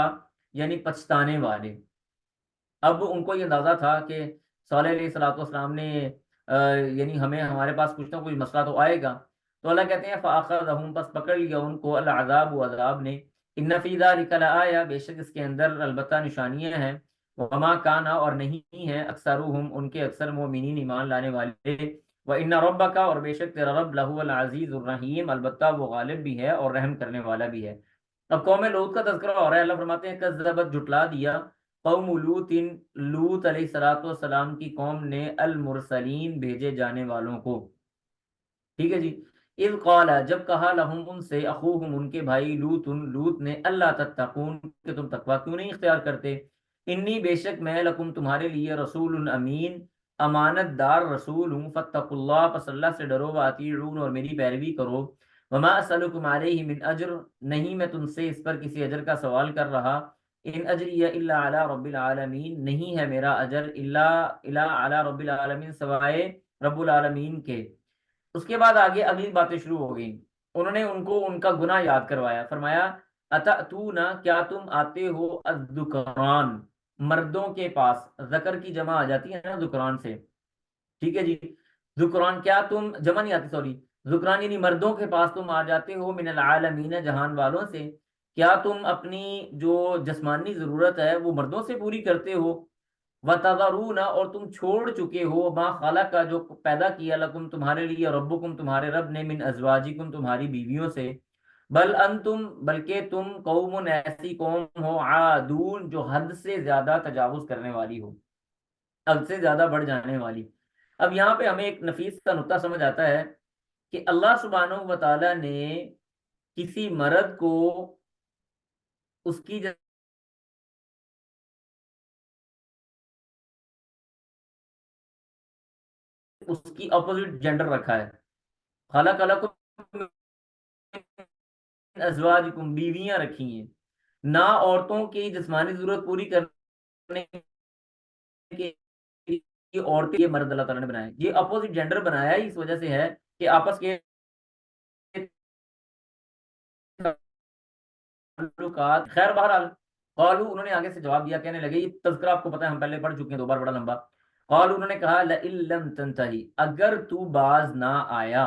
یعنی پچھتانے والے۔ اب ان کو یہ اندازہ تھا کہ صالح علیہ الصلوۃ والسلام نے یعنی ہمیں، ہمارے پاس کچھ نہ کچھ مسئلہ تو آئے گا، تو اللہ کہتے ہیں فاخذہم، پس پکڑ لیا ان کو، العذاب، و عذاب نے، ان فی ذلک لآیہ، بے شک اس کے اندر البتہ نشانیاں ہیں، وما کانا، اور نہیں ہیں، اکثرہم، ان کے اکثر، مومنین، ایمان لانے والے، وان ربک، اور بے شک تیرا رب، لہو العزیز الرحیم، البتہ وہ غالب بھی ہے اور رحم کرنے والا بھی ہے۔ اب قوم لوط کا تذکرہ ہو رہا ہے، اللہ فرماتے ہیں کذبت، جھٹلا دیا، قوم لوط، لوط علیہ الصلوۃ والسلام کی قوم نے، المرسلین، بھیجے جانے والوں کو، ٹھیک ہے جی۔ اذ قال، جب کہا، لہم، ان سے، اخوہم، ان کے بھائی، لوط، لوط نے، اللہ تتقون، کہ تم تقوی کیوں نہیں اختیار کرتے، انی، بے شک میں، لکم، تمہارے لیے، رسول امین، امانت دار رسول ہوں، فاتقوا اللہ، پس اللہ سے ڈرو، واطیعون، اور میری پیروی کرو، وما اسألکم علیہ من اجر، نہیں میں تم سے اس پر کسی اجر کا سوال کر رہا، ان اجری الا علی رب العالمین، نہیں ہے میرا اجر الا علی رب العالمین، سوائے رب العالمین کے۔ اس کے بعد آگے اگلی باتیں شروع ہو گئیں، انہوں نے ان کو ان کا گناہ یاد کروایا، فرمایا اتأتون، کیا تم آتے ہو، الذکران، مردوں کے پاس، ذکر کی جمع آ جاتی ہے نا ذکران سے، ٹھیک ہے جی، ذکران، کیا تم، جمع نہیں آتی، سوری، ذکران یعنی مردوں کے پاس تم آ جاتے ہو، من العالمین، جہان والوں سے، کیا تم اپنی جو جسمانی ضرورت ہے وہ مردوں سے پوری کرتے ہو، وتذرون، اور تم چھوڑ چکے ہو، ما خلق، کا جو پیدا کیا، لکم، تمہارے لیے، ربکم، تمہارے رب نے، من ازواجکم، تمہاری بیویوں سے، بل انتم، بلکہ تم، قوم، ایسی قوم ہو، عادون، جو حد سے زیادہ تجاوز کرنے والی ہو، حد سے زیادہ بڑھ جانے والی۔ اب یہاں پہ ہمیں ایک نفیس کا نقطہ سمجھ آتا ہے کہ اللہ سبحانہ و تعالیٰ نے کسی مرد کو اس کی اس کی اپوزٹ جینڈر رکھا ہے، خلق لکم من ازواجکم، بیویاں رکھی ہیں، نہ عورتوں کی جسمانی ضرورت پوری کرنے کے لیے عورتیں، یہ مرد اللہ تعالیٰ نے بنایا، یہ اپوزٹ جینڈر بنایا اس وجہ سے ہے کہ آپس کے تعلقات، خیر بہرحال، قالو، انہوں نے آگے سے جواب دیا، کہنے لگے، یہ تذکرہ آپ کو پتہ ہے ہم پہلے پڑھ چکے ہیں 2 بار، بڑا لمبا، قالو، انہوں نے کہا، لئن لم تنتہی، اگر تو باز نہ آیا،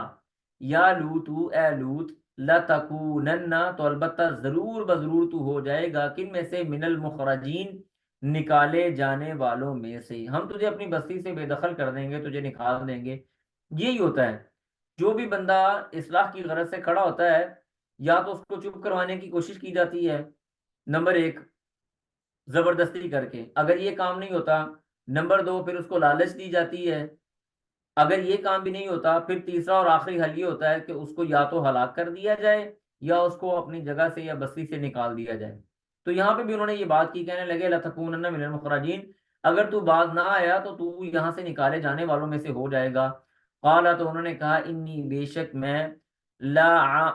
یا لوتو، اے لوت، لتکونن، تو البتہ ضرور بضرور تو ہو جائے گا، کن میں سے، من المخرجین، نکالے جانے والوں میں سے، ہم تجھے اپنی بستی سے بے دخل کر دیں گے، تجھے نکال دیں گے۔ یہی ہوتا ہے جو بھی بندہ اصلاح کی غرض سے کھڑا ہوتا ہے، یا تو اس کو چپ کروانے کی کوشش کی جاتی ہے، نمبر ایک زبردستی کر کے، اگر یہ کام نہیں ہوتا، نمبر دو پھر اس کو لالچ دی جاتی ہے، اگر یہ کام بھی نہیں ہوتا پھر تیسرا اور آخری حل یہ ہوتا ہے کہ اس کو یا تو ہلاک کر دیا جائے، یا اس کو اپنی جگہ سے یا بستی سے نکال دیا جائے۔ تو یہاں پہ بھی انہوں نے یہ بات کی، کہنے لگے لَتَكُونَنَّ مِنَ الْمُخْرَجِينَ، اگر تو باز نہ آیا تو تو یہاں سے نکالے جانے والوں میں سے ہو جائے گا۔ قال، تو انہوں نے کہا انی بے شک میں، لا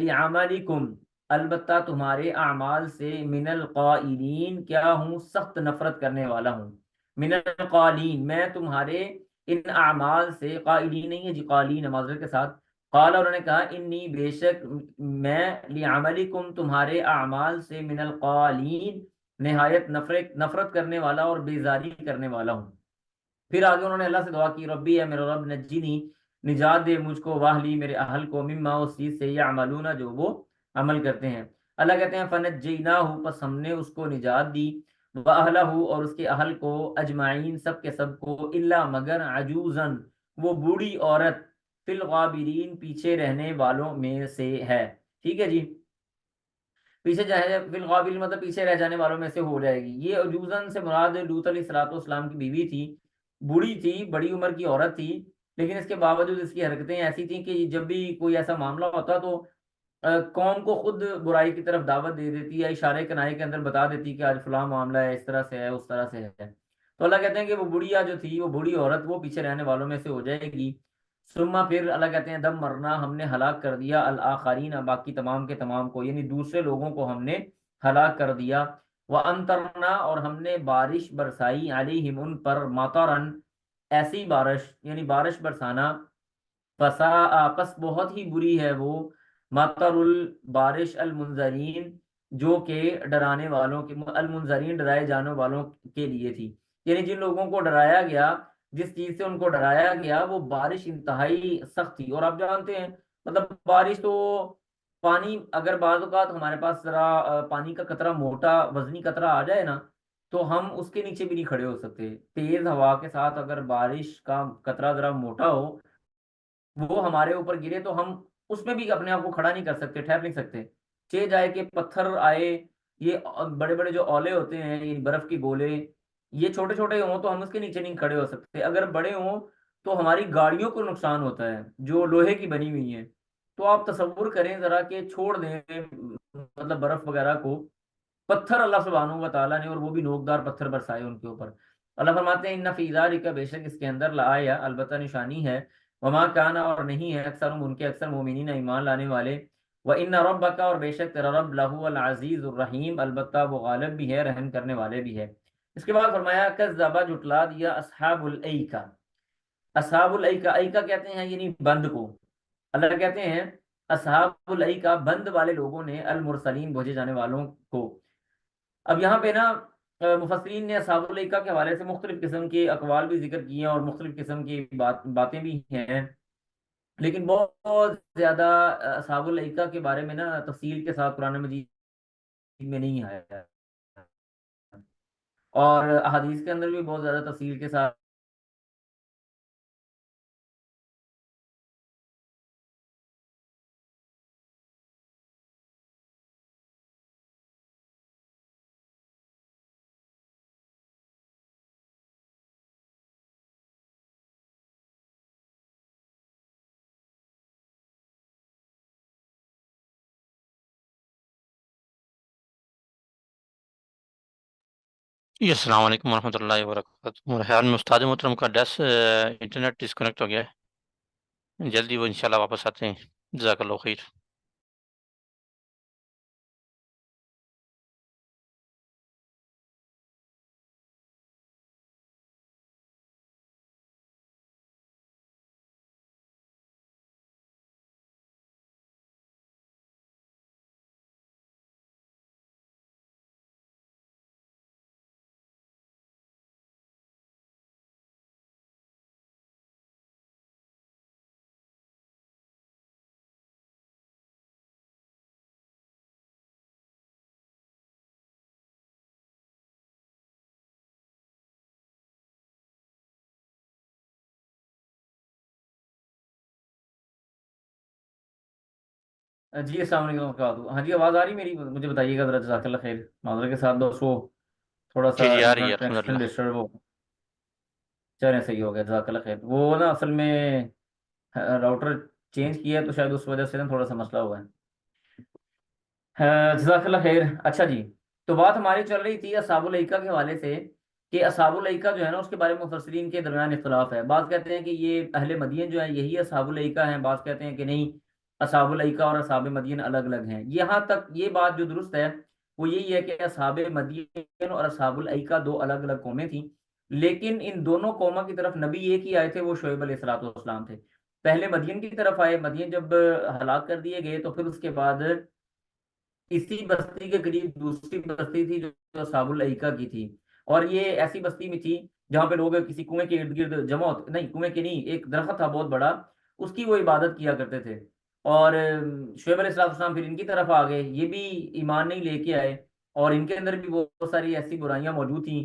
لعملکم، البتہ تمہارے اعمال سے، من القائلین کیا ہوں، سخت نفرت کرنے والا ہوں، من القالین میں تمہارے ان اعمال سے، قائلین نہیں ہے جی، قالین معذرت کے ساتھ، قال انہوں نے کہا انی بے شک میں، لعملکم تمہارے اعمال سے، من القالین نہایت نفرت کرنے والا اور بیزاری کرنے والا ہوں۔ پھر آگے انہوں نے اللہ سے دعا کی، ربی اے میرے رب، نجینی نجات دے مجھ کو، واہلی میرے اہل کو، مما اس چیز سے، یعملون جو وہ عمل کرتے ہیں۔ اللہ کہتے ہیں فنجیناہ، پس ہم نے اس کو نجات دی، واہلہ اور اس کے اہل کو، اجمعین سب کے سب کو، الا مگر، عجوزن وہ بوڑھی عورت، فی الغابرین پیچھے رہنے والوں میں سے ہے۔ ٹھیک ہے جی، پیچھے جائے فی الغابرین مطلب پیچھے رہ جانے والوں میں سے ہو جائے گی۔ یہ عجوزن سے مراد لوط علیہ الصلوۃ والسلام کی بیوی تھی، بوڑھی تھی، بڑی عمر کی عورت تھی، لیکن اس کے باوجود اس کی حرکتیں ایسی تھیں کہ جب بھی کوئی ایسا معاملہ ہوتا تو قوم کو خود برائی کی طرف دعوت دے دیتی ہے، اشارے کنائے کے اندر بتا دیتی کہ آج فلاں معاملہ ہے، اس طرح سے ہے، اس طرح سے ہے۔ تو اللہ کہتے ہیں کہ وہ بڑھیا جو تھی، وہ بوڑھی عورت، وہ پیچھے رہنے والوں میں سے ہو جائے گی۔ ثم پھر اللہ کہتے ہیں دم مرنا، ہم نے ہلاک کر دیا، الآخرین باقی تمام کے تمام کو، یعنی دوسرے لوگوں کو ہم نے ہلاک کر دیا۔ وَأَمْطَرْنَا اور ہم نے بارش برسائی، علیہم ان پر، مطرن ایسی بارش، یعنی بارش برسانا، فساء پس بہت ہی بری ہے وہ، مطر البارش، المنذرین جو کہ ڈرانے والوں کے، المنذرین ڈرائے جانے والوں کے لیے تھی، یعنی جن لوگوں کو ڈرایا گیا، جس چیز سے ان کو ڈرایا گیا، وہ بارش انتہائی سخت تھی۔ اور آپ جانتے ہیں مطلب بارش تو، پانی اگر بعض اوقات ہمارے پاس ذرا پانی کا قطرہ، موٹا وزنی قطرہ آ جائے نا، تو ہم اس کے نیچے بھی نہیں کھڑے ہو سکتے۔ تیز ہوا کے ساتھ اگر بارش کا قطرہ ذرا موٹا ہو، وہ ہمارے اوپر گرے، تو ہم اس میں بھی اپنے آپ کو کھڑا نہیں کر سکتے، ٹھہر نہیں سکتے، چہ جائے کہ پتھر آئے، یہ بڑے بڑے جو اولے ہوتے ہیں، یہ برف کی گولے، یہ چھوٹے چھوٹے ہوں تو ہم اس کے نیچے نہیں کھڑے ہو سکتے، اگر بڑے ہوں تو ہماری گاڑیوں کو نقصان ہوتا ہے جو لوہے کی بنی ہوئی ہیں۔ تو آپ تصور کریں ذرا کہ چھوڑ دیں مطلب برف وغیرہ کو، پتھر اللہ سبحانہ و تعالیٰ نے، اور وہ بھی نوکدار پتھر برسائے ان کے اوپر۔ اللہ فرماتے ہیں ان فی ذالک، بے شک اس کے اندر، لآیا البتہ نشانی ہے، وما کان اور نہیں ہے، اکثر ان کے اکثر مومنین ایمان لانے والے، وان ربک اور بے شک تیرا رب، لہو العزیز الرحیم البتہ وہ غالب بھی ہے، رحم کرنے والے بھی ہے۔ اس کے بعد فرمایا کذب جھٹلا دیا، اصحاب الایکہ، اصحاب الایکہ، ایکہ کہتے ہیں یعنی بند کو، اللہ کہتے ہیں اصحاب الایکہ بند والے لوگوں نے، المرسلین بھیجے جانے والوں کو۔ اب یہاں پہ نا مفسرین نے اصحاب الایکہ کے حوالے سے مختلف قسم کے اقوال بھی ذکر کیے ہیں، اور مختلف قسم کی باتیں بھی ہیں، لیکن بہت زیادہ اصحاب الایکہ کے بارے میں نا تفصیل کے ساتھ قرآن مجید میں نہیں آیا ہے، اور احادیث کے اندر بھی بہت زیادہ تفصیل کے ساتھ جی السلام علیکم ورحمۃ اللہ وبرکاتہ۔ میرے خیال میں استاد محترم کا انٹرنیٹ ڈسکنیکٹ ہو گیا ہے، جلدی وہ انشاءاللہ واپس آتے ہیں۔ جزاک اللہ خیر۔ جی السلام علیکم ورحمۃ اللہ وبرکاتہ۔ ہاں جی آواز آ رہی میری؟ مجھے بتائیے گا ذرا، جزاک اللہ خیر، معذرت کے ساتھ دوستوں تھوڑا جی سا جی آ رہی ہے انٹرنیٹ کنیکشن الحمدللہ۔ ڈسٹرب ہو، چلیں صحیح ہو گیا، جزاک اللہ خیر۔ وہ نا اصل میں راؤٹر چینج کیا ہے تو شاید اس وجہ سے نا تھوڑا سا مسئلہ ہوا ہے۔ جزاک اللہ خیر۔ اچھا جی، تو بات ہماری چل رہی تھی اصحاب الایکہ کے حوالے سے، کہ اصحاب الایکہ جو ہے نا اس کے بارے میں مفسرین کے درمیان اختلاف ہے۔ بعض کہتے ہیں کہ یہ اہل مدین جو ہیں یہی اصحاب الایکہ ہیں، بعض کہتے ہیں کہ نہیں، اصحاب الایکہ اور اصحاب مدین الگ الگ ہیں۔ یہاں تک یہ بات جو درست ہے وہ یہی ہے کہ اصحاب مدین اور اصحاب الایکہ دو الگ الگ قومیں تھیں، لیکن ان دونوں قوموں کی طرف نبی ایک ہی آئے تھے، وہ شعیب علیہ الصلوۃ والسلام تھے۔ پہلے مدین کی طرف آئے، مدین جب ہلاک کر دیے گئے تو پھر اس کے بعد اسی بستی کے قریب دوسری بستی تھی جو اصحاب الایکہ کی تھی، اور یہ ایسی بستی میں تھی جہاں پہ لوگ کسی کنویں کے ارد گرد جمع ہوتے، نہیں کنویں کے نہیں، ایک درخت تھا بہت بڑا، اس کی وہ عبادت کیا کرتے تھے۔ اور شعیب علیہ السلام پھر ان کی طرف آ گئے، یہ بھی ایمان نہیں لے کے آئے، اور ان کے اندر بھی بہت ساری ایسی برائیاں موجود تھیں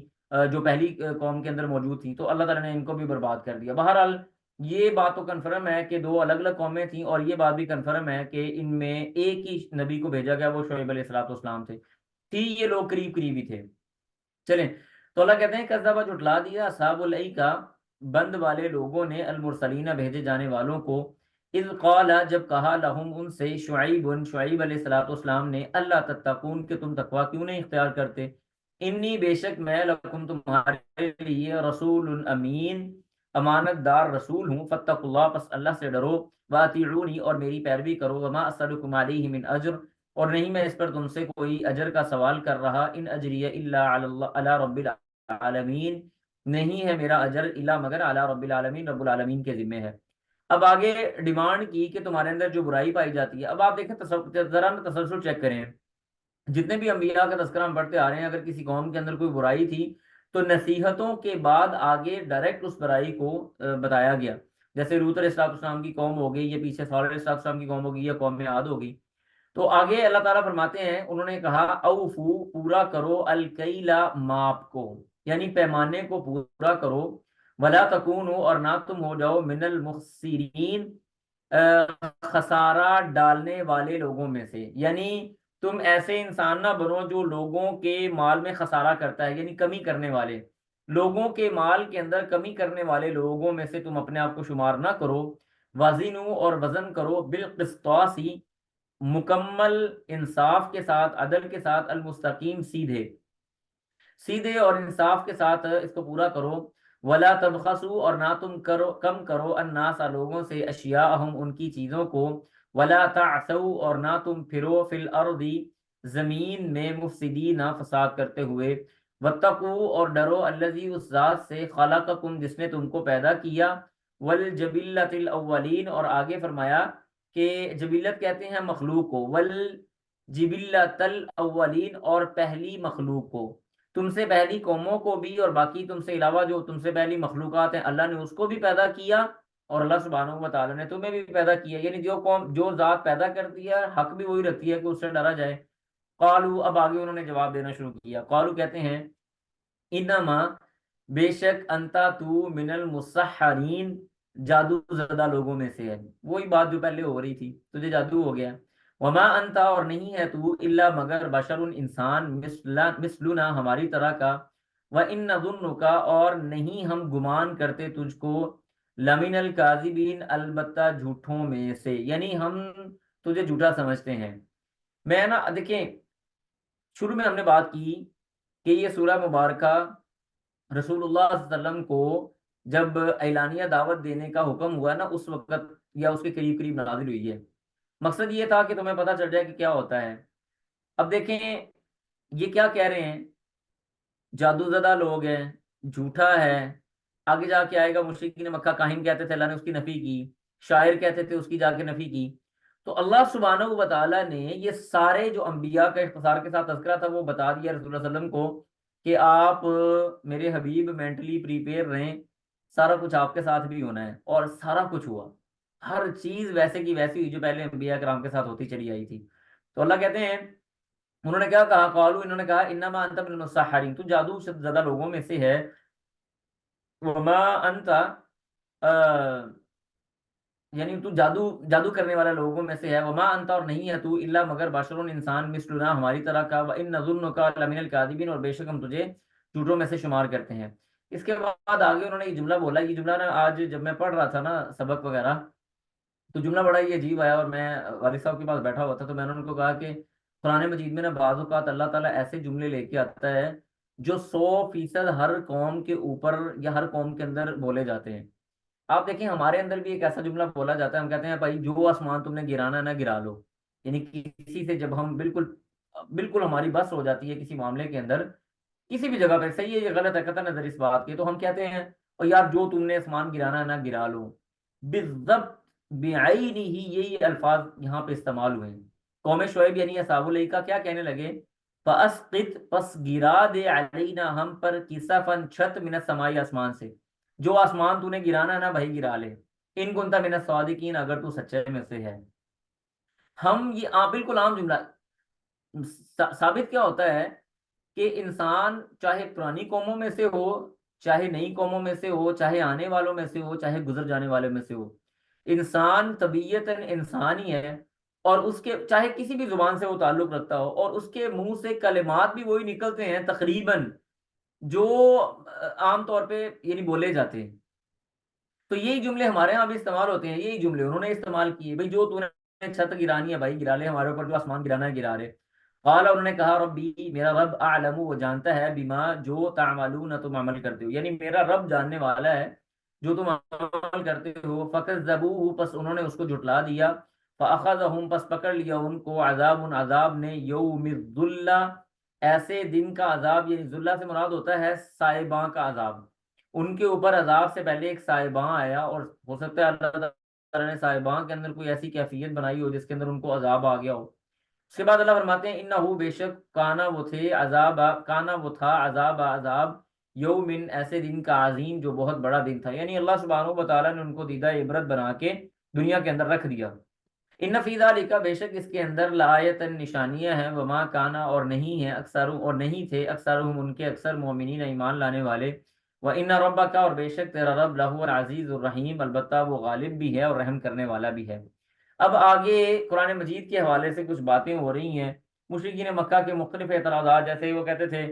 جو پہلی قوم کے اندر موجود تھیں، تو اللہ تعالیٰ نے ان کو بھی برباد کر دیا۔ بہرحال یہ بات تو کنفرم ہے کہ دو الگ الگ قومیں تھیں، اور یہ بات بھی کنفرم ہے کہ ان میں ایک ہی نبی کو بھیجا گیا، وہ شعیب علیہ الصلوۃ والسلام تھے، یہ لوگ قریب قریب ہی تھے۔ چلیں، تو اللہ کہتے ہیں کذبا جھٹلا دیا اصحاب الایکہ بند والے لوگوں نے المرسلین بھیجے جانے والوں کو، اذ قال جب کہا لہم ان سے شعیب علیہ الصلوۃ والسلام نے، اللہ تتقون کہ تم تقوی کیوں نہیں اختیار کرتے، انی بے شک میں لکم تمہارے لیے رسول امین امانت دار رسول ہوں، فاتقوا اللہ پس اللہ سے ڈرو، واطیعونی اور میری پیروی کرو، وما اسألکم علیہ من اجر اور نہیں میں اس پر تم سے کوئی اجر کا سوال کر رہا، ان اجریہ الا علی اللہ علی رب العالمین نہیں ہے میرا اجر الا مگر علی رب العالمین رب العالمین کے ذمہ ہے۔ اب آگے ڈیمانڈ کی کہ تمہارے اندر جو برائی پائی جاتی ہے، اب آپ دیکھیں ذرا تسلسل چیک کریں، جتنے بھی انبیاء کا تذکرہ ہم پڑھتے آ رہے ہیں، اگر کسی قوم کے اندر کوئی برائی تھی تو نصیحتوں کے بعد آگے ڈائریکٹ اس برائی کو بتایا گیا۔ جیسے لوط علیہ السلام کی قوم ہو گئی، یا پیچھے صالح علیہ السلام کی قوم ہو گئی، یا قوم عاد ہو گئی، تو آگے اللہ تعالیٰ فرماتے ہیں انہوں نے کہا اوفو پورا کرو الکیلا ماپ کو، یعنی پیمانے کو پورا کرو، ولا تکونو اور نہ تم ہو جاؤ من المخسرین خسارہ ڈالنے والے لوگوں میں سے، یعنی تم ایسے انسان نہ بنو جو لوگوں کے مال میں خسارہ کرتا ہے، یعنی کمی کرنے والے، لوگوں کے مال کے اندر کمی کرنے والے لوگوں میں سے تم اپنے آپ کو شمار نہ کرو، وزنو اور وزن کرو بالقسطاس مکمل انصاف کے ساتھ، عدل کے ساتھ، المستقیم سیدھے سیدھے اور انصاف کے ساتھ اس کو پورا کرو، ولا تبخسوا اور نہ تم کرو کم کرو الناس لوگوں سے اشیاءہم ان کی چیزوں کو، ولا تعثوا اور نہ تم پھرو فی الارض زمین میں مفسدین فساد کرتے ہوئے، واتقوا اور ڈرو الذی اس ذات سے خلقکم جس نے تم کو پیدا کیا، والجبلۃ الاولین اور آگے فرمایا کہ جبلت کہتے ہیں مخلوق کو، والجبلۃ الاولین اور پہلی مخلوق کو، تم سے پہلی قوموں کو بھی اور باقی تم سے علاوہ جو تم سے پہلی مخلوقات ہیں اللہ نے اس کو بھی پیدا کیا، اور اللہ سبحانہ و تعالیٰ نے تمہیں بھی پیدا کیا، یعنی جو قوم جو ذات پیدا کرتی ہے حق بھی وہی رکھتی ہے کہ اس سے ڈرا جائے۔ قالو اب آگے انہوں نے جواب دینا شروع کیا، قالو کہتے ہیں انما بے شک انتا تو من المسحرین جادو زدہ لوگوں میں سے ہے، وہی بات جو پہلے ہو رہی تھی، تجھے جادو ہو گیا، وما انتا اور نہیں ہے تو الا مگر بشر انسان مثلنا ہماری طرح کا، وان نظنک اور نہیں ہم گمان کرتے تجھ کو لمن الکاذبین البتہ جھوٹوں میں سے، یعنی ہم تجھے جھوٹا سمجھتے ہیں۔ میں نا دیکھیں شروع میں ہم نے بات کی کہ یہ سورہ مبارکہ رسول اللہ صلی اللہ علیہ وسلم کو جب اعلانیہ دعوت دینے کا حکم ہوا نا اس وقت یا اس کے قریب قریب نازل ہوئی ہے، مقصد یہ تھا کہ تمہیں پتہ چل جائے کہ کیا ہوتا ہے۔ اب دیکھیں یہ کیا کہہ رہے ہیں، جادو زدہ لوگ ہیں، جھوٹا ہے، آگے جا کے آئے گا مشرکین مکہ کاہن کہتے تھے اللہ نے اس کی نفی کی، شاعر کہتے تھے اس کی جا کے نفی کی، تو اللہ سبحانہ و تعالیٰ نے یہ سارے جو انبیاء کا اختصار کے ساتھ تذکرہ تھا وہ بتا دیا رسول اللہ صلی اللہ علیہ وسلم کو کہ آپ میرے حبیب مینٹلی پریپیئر رہیں، سارا کچھ آپ کے ساتھ بھی ہونا ہے، اور سارا کچھ ہوا، ہر چیز ویسے کی ویسی ہوئی جو پہلے انبیاء کرام کے ساتھ ہوتی چلی آئی تھی۔ تو اللہ کہتے ہیں انہوں نے کیا کہا، قالو انہوں نے کہا انما انت من المسحرین تو جادو زدہ لوگوں میں سے ہے، وما انت یعنی تو جادو کرنے والا لوگوں میں سے ہے، وما انت اور نہیں ہے تو الا مگر بشر انسان مثلنا ہماری طرح کا، وان نظنک لمن الکاذبین اور بے شک ہم تجھے جھوٹوں میں سے شمار کرتے ہیں۔ اس کے بعد آگے انہوں نے یہ جملہ بولا، یہ جملہ نا آج جب میں پڑھ رہا تھا نا سبق وغیرہ، تو جملہ بڑا ہی عجیب آیا، اور میں والد صاحب کے پاس بیٹھا ہوا تھا تو میں نے ان کو کہا کہ قرآن مجید میں نا بعض اوقات اللہ تعالیٰ ایسے جملے لے کے آتا ہے جو 100% ہر قوم کے اوپر یا ہر قوم کے اندر بولے جاتے ہیں۔ آپ دیکھیں ہمارے اندر بھی ایک ایسا جملہ بولا جاتا ہے، ہم کہتے ہیں بھائی جو آسمان تم نے گرانا ہے نا گرا لو، یعنی کسی سے جب ہم بالکل بالکل ہماری بس ہو جاتی ہے کسی معاملے کے اندر، کسی بھی جگہ پہ، صحیح ہے یہ غلط ہے قطع نظر اس بات کی، تو ہم کہتے ہیں اور یار جو تم نے آسمان گرانا ہے نا گرا لو، بالضبط بعین ہی یہی الفاظ یہاں پہ استعمال ہوئے ہیں۔ قوم شعیب یعنی اصحاب الایکہ کیا کہنے لگے، فاسقط پس گرا دے علینا ہم پر کسفن چھت من السماء آسمان سے، جو آسمان تو نے گرانا ہے نا بھائی گرا لے، ان کنت من الصادقین اگر تو سچے میں سے ہے۔ ہم یہ بالکل عام جملہ، ثابت کیا ہوتا ہے کہ انسان چاہے پرانی قوموں میں سے ہو، چاہے نئی قوموں میں سے ہو، چاہے آنے والوں میں سے ہو، چاہے گزر جانے والے میں سے ہو، انسان طبیعت انسان ہی ہے، اور اس کے چاہے کسی بھی زبان سے وہ تعلق رکھتا ہو، اور اس کے منہ سے کلمات بھی وہی نکلتے ہیں تقریباً جو عام طور پہ یعنی بولے جاتے ہیں۔ تو یہی جملے ہمارے ہاں بھی استعمال ہوتے ہیں، یہی جملے انہوں نے استعمال کیے، بھائی جو تو نے چھت گرانی ہے بھائی گرا لے، ہمارے اوپر جو آسمان گرانا ہے گرا لے۔ قال انہوں نے کہا ربی میرا رب اعلم وہ جانتا ہے بما جو تعملون تم عمل کرتے ہو، یعنی میرا رب جاننے والا ہے جو تم عمل کرتے ہو۔ فکذبوہ پس انہوں نے اس کو جھٹلا دیا، فاخذہم پس پکڑ لیا ان کو عذاب عذاب نے، یوم الذلہ ایسے دن کا عذاب، یعنی ذلہ سے مراد ہوتا ہے سائباں کا عذاب، ان کے اوپر عذاب سے پہلے ایک سائباں آیا، اور ہو سکتا ہے اللہ تعالیٰ نے سائباں کے اندر کوئی ایسی کیفیت بنائی ہو جس کے اندر ان کو عذاب آ گیا ہو۔ اس کے بعد اللہ فرماتے ہیں انہو بے شک کانا وہ تھے عذاب، کانا وہ تھا عذاب عذاب یومن ایسے دن کا عظیم جو بہت بڑا دن تھا، یعنی اللہ سبحانہ و تعالیٰ نے ان کو دیدہ عبرت بنا کے دنیا کے اندر رکھ دیا۔ ان فی ذالک بے شک اس کے اندر لآیت نشانیاں ہیں، وما کانا اور نہیں ہے اکثر اور نہیں تھے اکثرهم ان کے اکثر مومنین ایمان لانے والے، وان ربک اور بے شک تیرا رب لہو العزیز الرحیم البتہ وہ غالب بھی ہے اور رحم کرنے والا بھی ہے۔ اب آگے قرآن مجید کے حوالے سے کچھ باتیں ہو رہی ہیں، مشرکین مکہ کے مختلف اعتراضات، جیسے وہ کہتے تھے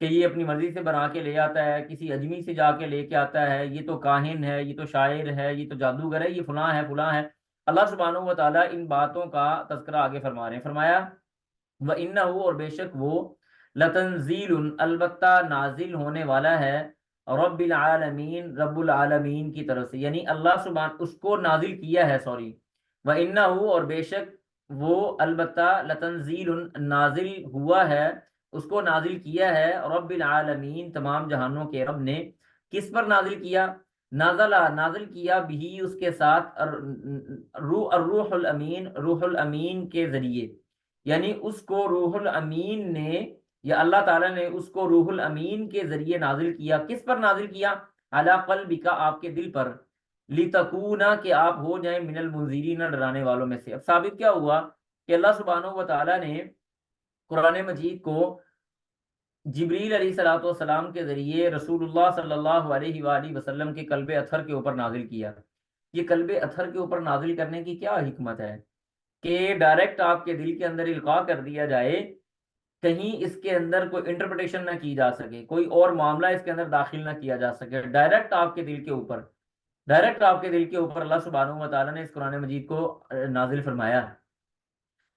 کہ یہ اپنی مرضی سے بنا کے لے آتا ہے، کسی اجمی سے جا کے لے کے آتا ہے، یہ تو کاہن ہے، یہ تو شاعر ہے، یہ تو جادوگر ہے، یہ فلاں ہے فلاں ہے۔ اللہ سبحانہ و تعالیٰ ان باتوں کا تذکرہ آگے فرما رہے ہیں، فرمایا وَإِنَّهُ اور بے شک وہ لَتَنزِيلٌ البتہ نازل ہونے والا ہے، رب العالمین رب العالمین کی طرف سے، یعنی اللہ سبحانہ اس کو نازل کیا ہے، سوری وَإِنَّهُ اور بے شک وہ البتہ لَتَنزِيلٌ نازل ہوا ہے، اس کو نازل کیا ہے رب العالمین تمام جہانوں کے رب نے۔ کس پر نازل کیا، نازل کیا بھی اس کے ساتھ الروح الامین روح الامین کے ذریعے، یعنی اس کو روح الامین نے یا اللہ تعالیٰ نے اس کو روح الامین کے ذریعے نازل کیا۔ کس پر نازل کیا، علی قلبک آپ کے دل پر، لتکونا کہ آپ ہو جائیں من المنذرین ڈرانے والوں میں سے۔ اب ثابت کیا ہوا کہ اللہ سبحانہ و تعالیٰ نے قرآن مجید کو جبریل علیہ الصلوۃ والسلام کے ذریعے رسول اللہ صلی اللہ علیہ وآلہ وسلم کے قلب اطہر کے اوپر نازل کیا۔ یہ قلب اطہر کے اوپر نازل کرنے کی کیا حکمت ہے کہ ڈائریکٹ آپ کے دل کے اندر القاء کر دیا جائے، کہیں اس کے اندر کوئی انٹرپریٹیشن نہ کی جا سکے، کوئی اور معاملہ اس کے اندر داخل نہ کیا جا سکے، ڈائریکٹ آپ کے دل کے اوپر، ڈائریکٹ آپ کے دل کے اوپر اللہ سبحانہ و تعالیٰ نے اس قرآن مجید کو نازل فرمایا۔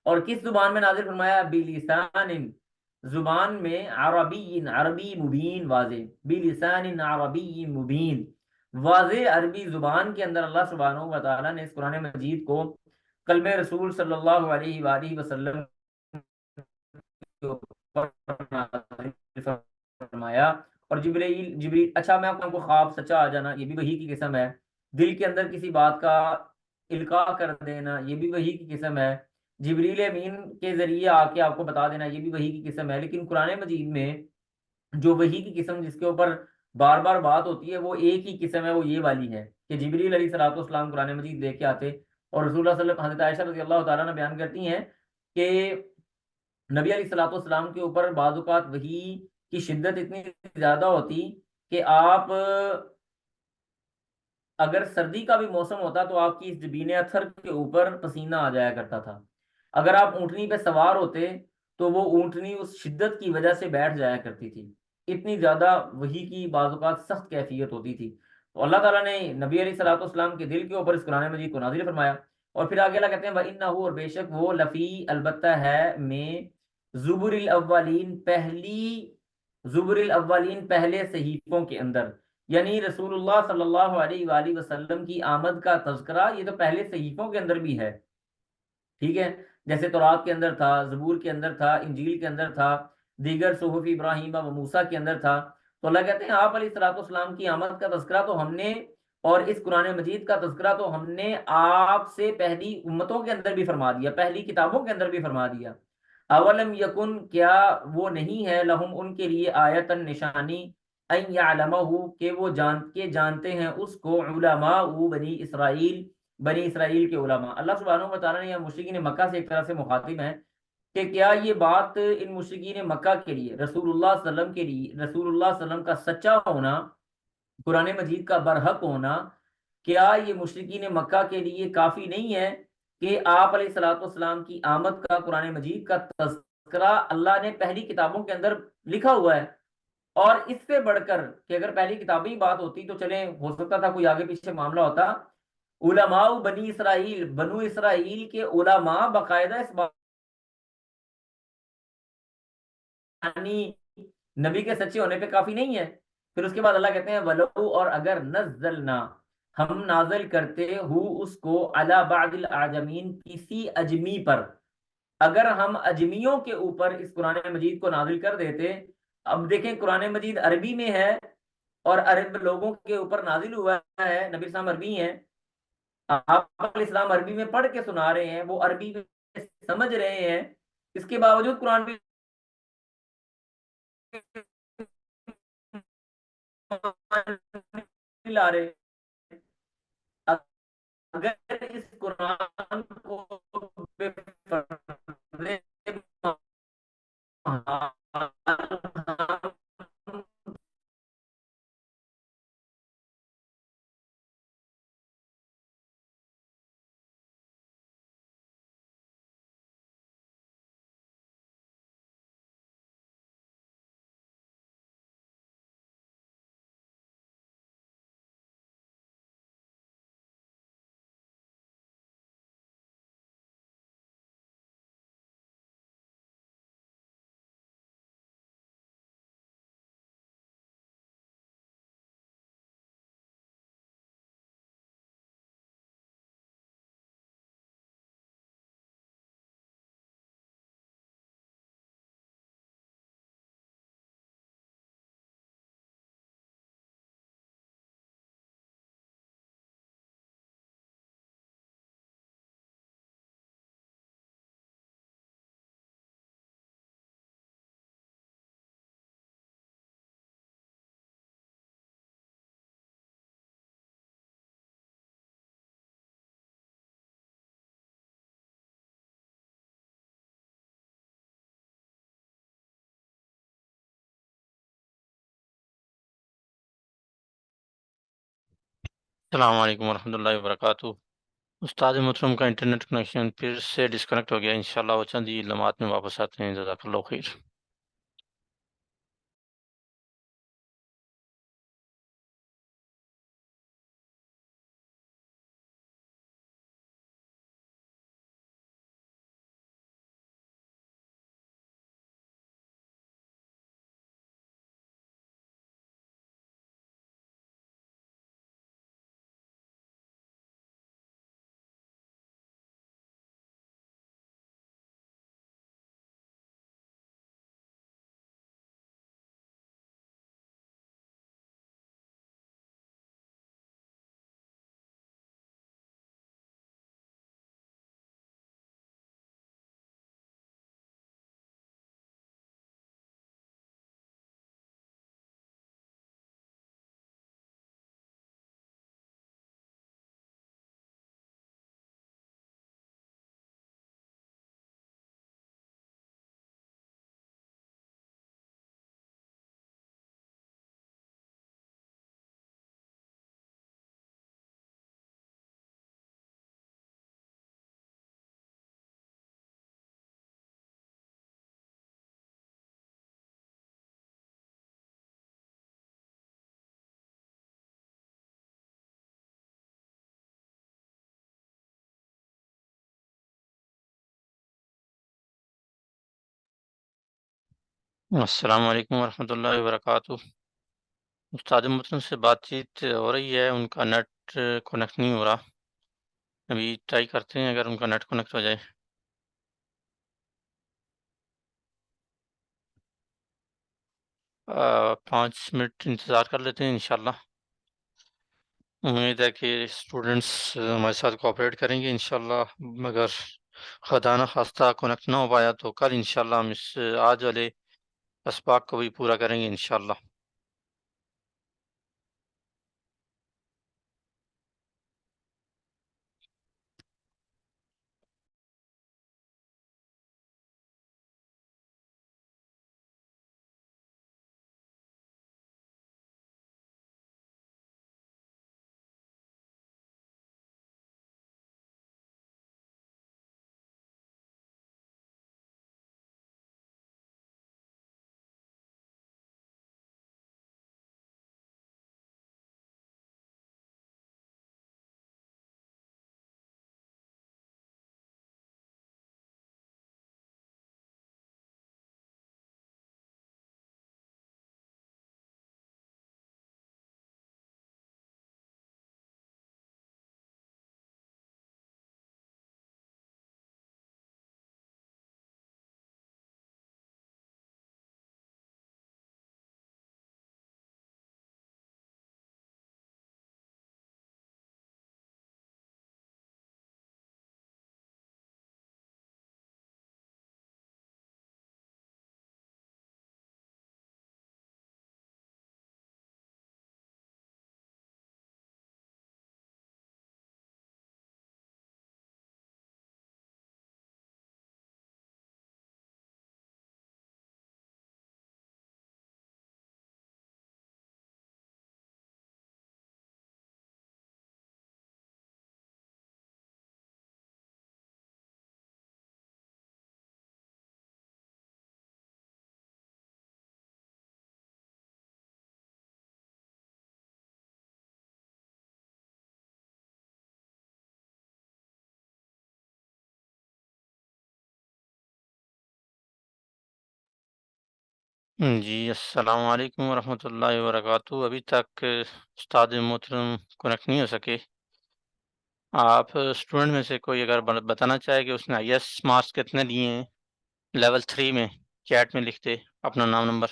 اور کس زبان میں نازل فرمایا، بلسان زبان میں عربی عربی مبین واضح، بلسان عربی مبین واضح عربی زبان کے اندر اللہ سبحانہ و تعالیٰ نے اس قرآن مجید کو قلب رسول صلی اللہ علیہ وآلہ وسلم کے اوپر نازل فرمایا۔ اور جبریل اچھا میں آپ کو خواب سچا آ جانا یہ بھی وحی کی قسم ہے، دل کے اندر کسی بات کا القاء کر دینا یہ بھی وحی کی قسم ہے، جبریل امین کے ذریعے آ کے آپ کو بتا دینا یہ بھی وحی کی قسم ہے۔ لیکن قرآن مجید میں جو وحی کی قسم جس کے اوپر بار بار بات ہوتی ہے وہ ایک ہی قسم ہے، وہ یہ والی ہے کہ جبریل علیہ الصلوۃ والسلام قرآن مجید لے کے آتے، اور رسول اللہ صلی اللہ علیہ وسلم حضرت عائشہ رضی اللہ تعالیٰ نے بیان کرتی ہیں کہ نبی علیہ الصلوۃ والسلام کے اوپر بعض اوقات وحی کی شدت اتنی زیادہ ہوتی کہ آپ اگر سردی کا بھی موسم ہوتا تو آپ کی اس جبین اطہر کے اوپر پسینہ آ جایا کرتا تھا. اگر آپ اونٹنی پہ سوار ہوتے تو وہ اونٹنی اس شدت کی وجہ سے بیٹھ جایا کرتی تھی. اتنی زیادہ وہی کی بعض اوقات سخت کیفیت ہوتی تھی. تو اللہ تعالیٰ نے نبی علیہ الصلوۃ والسلام کے دل کے اوپر اس قرآن مجید کو نازل فرمایا. اور پھر آگے اللہ کہتے ہیں وَإِنَّهُ، اور بے شک وہ لفی البتہ ہے میں زبر الاولین پہلی زبر الاولین پہلے صحیفوں کے اندر. یعنی رسول اللہ صلی اللہ علیہ وآلہ وسلم کی آمد کا تذکرہ یہ تو پہلے صحیفوں کے اندر بھی ہے. ٹھیک ہے، جیسے تورات کے اندر تھا، زبور کے اندر تھا، انجیل کے اندر تھا، دیگر صحف ابراہیم و موسیٰ کے اندر تھا. تو اللہ کہتے ہیں آپ علیہ الصلوۃ والسلام کی آمد کا تذکرہ تو ہم نے، اور اس قرآن مجید کا تذکرہ تو ہم نے آپ سے پہلی امتوں کے اندر بھی فرما دیا، پہلی کتابوں کے اندر بھی فرما دیا. اولم یکن، کیا وہ نہیں ہے، لہم ان کے لیے، آیتن نشانی، ان یعلمہ کہ وہ جانتے ہیں اس کو، علماء بنی اسرائیل، بنی اسرائیل کے علماء. اللہ سبحانہ و تعالیٰ نے یا مشرکین مکہ سے ایک طرح سے مخاطب ہیں کہ کیا یہ بات ان مشرکین مکہ کے لیے، رسول اللہ صلی اللہ علیہ وسلم کے لیے، رسول اللہ صلی اللہ علیہ وسلم کا سچا ہونا، قرآن مجید کا برحق ہونا، کیا یہ مشرکین مکہ کے لیے کافی نہیں ہے کہ آپ علیہ الصلوۃ والسلام کی آمد کا، قرآن مجید کا تذکرہ اللہ نے پہلی کتابوں کے اندر لکھا ہوا ہے. اور اس سے بڑھ کر کہ اگر پہلی کتابی بات ہوتی تو چلیں ہو سکتا تھا کوئی آگے پیچھے معاملہ ہوتا، علماء بنی اسرائیل، بنو اسرائیل کے علماء باقاعدہ اس یعنی نبی کے سچے ہونے پہ کافی نہیں ہے. پھر اس کے بعد اللہ کہتے ہیں ولو، اور اگر نزلنا، ہم نازل کرتے ہو اس کو، علی بعض الاعجمین، کسی اجمی پر، اگر ہم اجمیوں کے اوپر اس قرآن مجید کو نازل کر دیتے. اب دیکھیں قرآن مجید عربی میں ہے اور عرب لوگوں کے اوپر نازل ہوا ہے، نبی اسلام عربی ہیں، آپ علیہ السلام عربی میں پڑھ کے سنا رہے ہیں، وہ عربی میں سمجھ رہے ہیں، اس کے باوجود قرآن بھی لا رہے. اگر اس قرآن کو بے پردے السلام علیکم ورحمۃ اللہ وبرکاتہ. استاد محترم کا انٹرنیٹ کنیکشن پھر سے ڈسکنیکٹ ہو گیا. انشاءاللہ وہ چند ہی لمحات میں واپس آتے ہیں. جزاک اللہ خیر. السلام علیکم ورحمۃ اللہ وبرکاتہ۔ استاد محترم سے بات چیت ہو رہی ہے، ان کا نیٹ کنیکٹ نہیں ہو رہا، ابھی ٹرائی کرتے ہیں اگر ان کا نیٹ کنیکٹ ہو جائے۔ 5 منٹ انتظار کر لیتے ہیں انشاءاللہ۔ امید ہے کہ اسٹوڈنٹس ہمارے ساتھ کوآپریٹ کریں گے انشاءاللہ، مگر خدا نہ خواستہ کنیکٹ نہ ہو پایا تو کل انشاءاللہ ہم اس آج والے اسباق کو بھی پورا کریں گے انشاءاللہ۔ جی السلام علیکم ورحمۃ اللہ وبرکاتہ۔ ابھی تک استاد محترم کنیکٹ نہیں ہو سکے۔ آپ اسٹوڈنٹ میں سے کوئی اگر بتانا چاہے کہ اس نے آئی ایس مارکس کتنے لیے ہیں لیول 3 میں، چیٹ میں لکھتے اپنا نام نمبر۔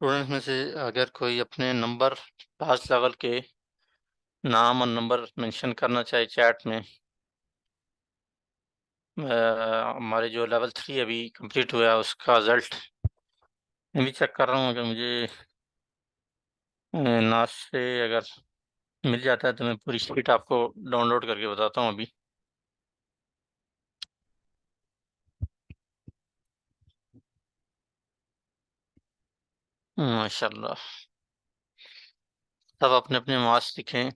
اسٹوڈنٹ میں سے اگر کوئی اپنے نمبر لاسٹ لیول کے نام اور نمبر منشن کرنا چاہے چیٹ میں۔ ہمارے جو لیول 3 ابھی کمپلیٹ ہوا ہے اس کا رزلٹ میں بھی چیک کر رہا ہوں، اگر مجھے ناس سے اگر مل جاتا ہے تو میں پوری شیٹ آپ کو ڈاؤن لوڈ کر کے بتاتا ہوں ابھی۔ ماشاء اللہ، سب اپنے اپنے مارکس لکھیں۔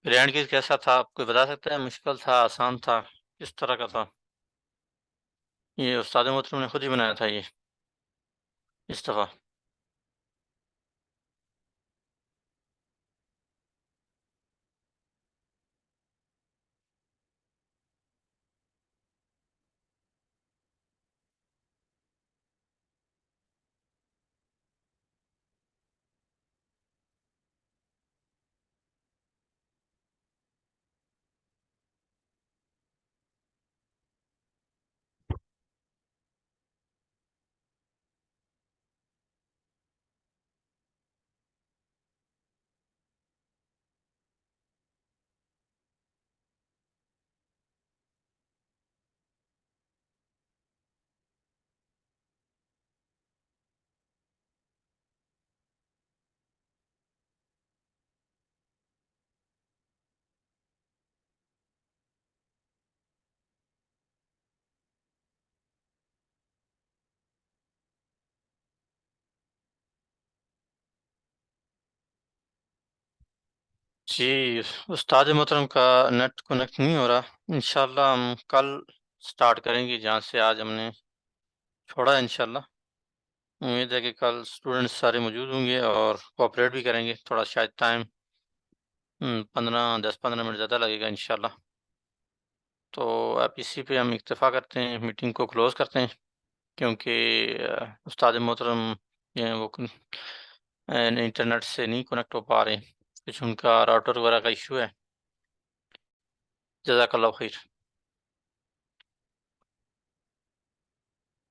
گرینڈ کیس کیسا تھا آپ کوئی بتا سکتا ہے؟ مشکل تھا، آسان تھا، کس طرح کا تھا؟ یہ استاد محترم نے خود ہی بنایا تھا یہ اس دفعہ؟ جی استاد محترم کا نیٹ کنیکٹ نہیں ہو رہا، انشاءاللہ ہم کل سٹارٹ کریں گے جہاں سے آج ہم نے چھوڑا ہے انشاءاللہ۔ امید ہے کہ کل اسٹوڈنٹس سارے موجود ہوں گے اور کوآپریٹ بھی کریں گے، تھوڑا شاید ٹائم 10-15 منٹ زیادہ لگے گا انشاءاللہ۔ تو اب اسی پہ ہم اکتفا کرتے ہیں، میٹنگ کو کلوز کرتے ہیں، کیونکہ استاد محترم وہ انٹرنیٹ سے نہیں کنیکٹ ہو پا رہے ہیں، کچھ ان کا راؤٹر وغیرہ کا ایشو ہے۔ جزاک اللہ خیر۔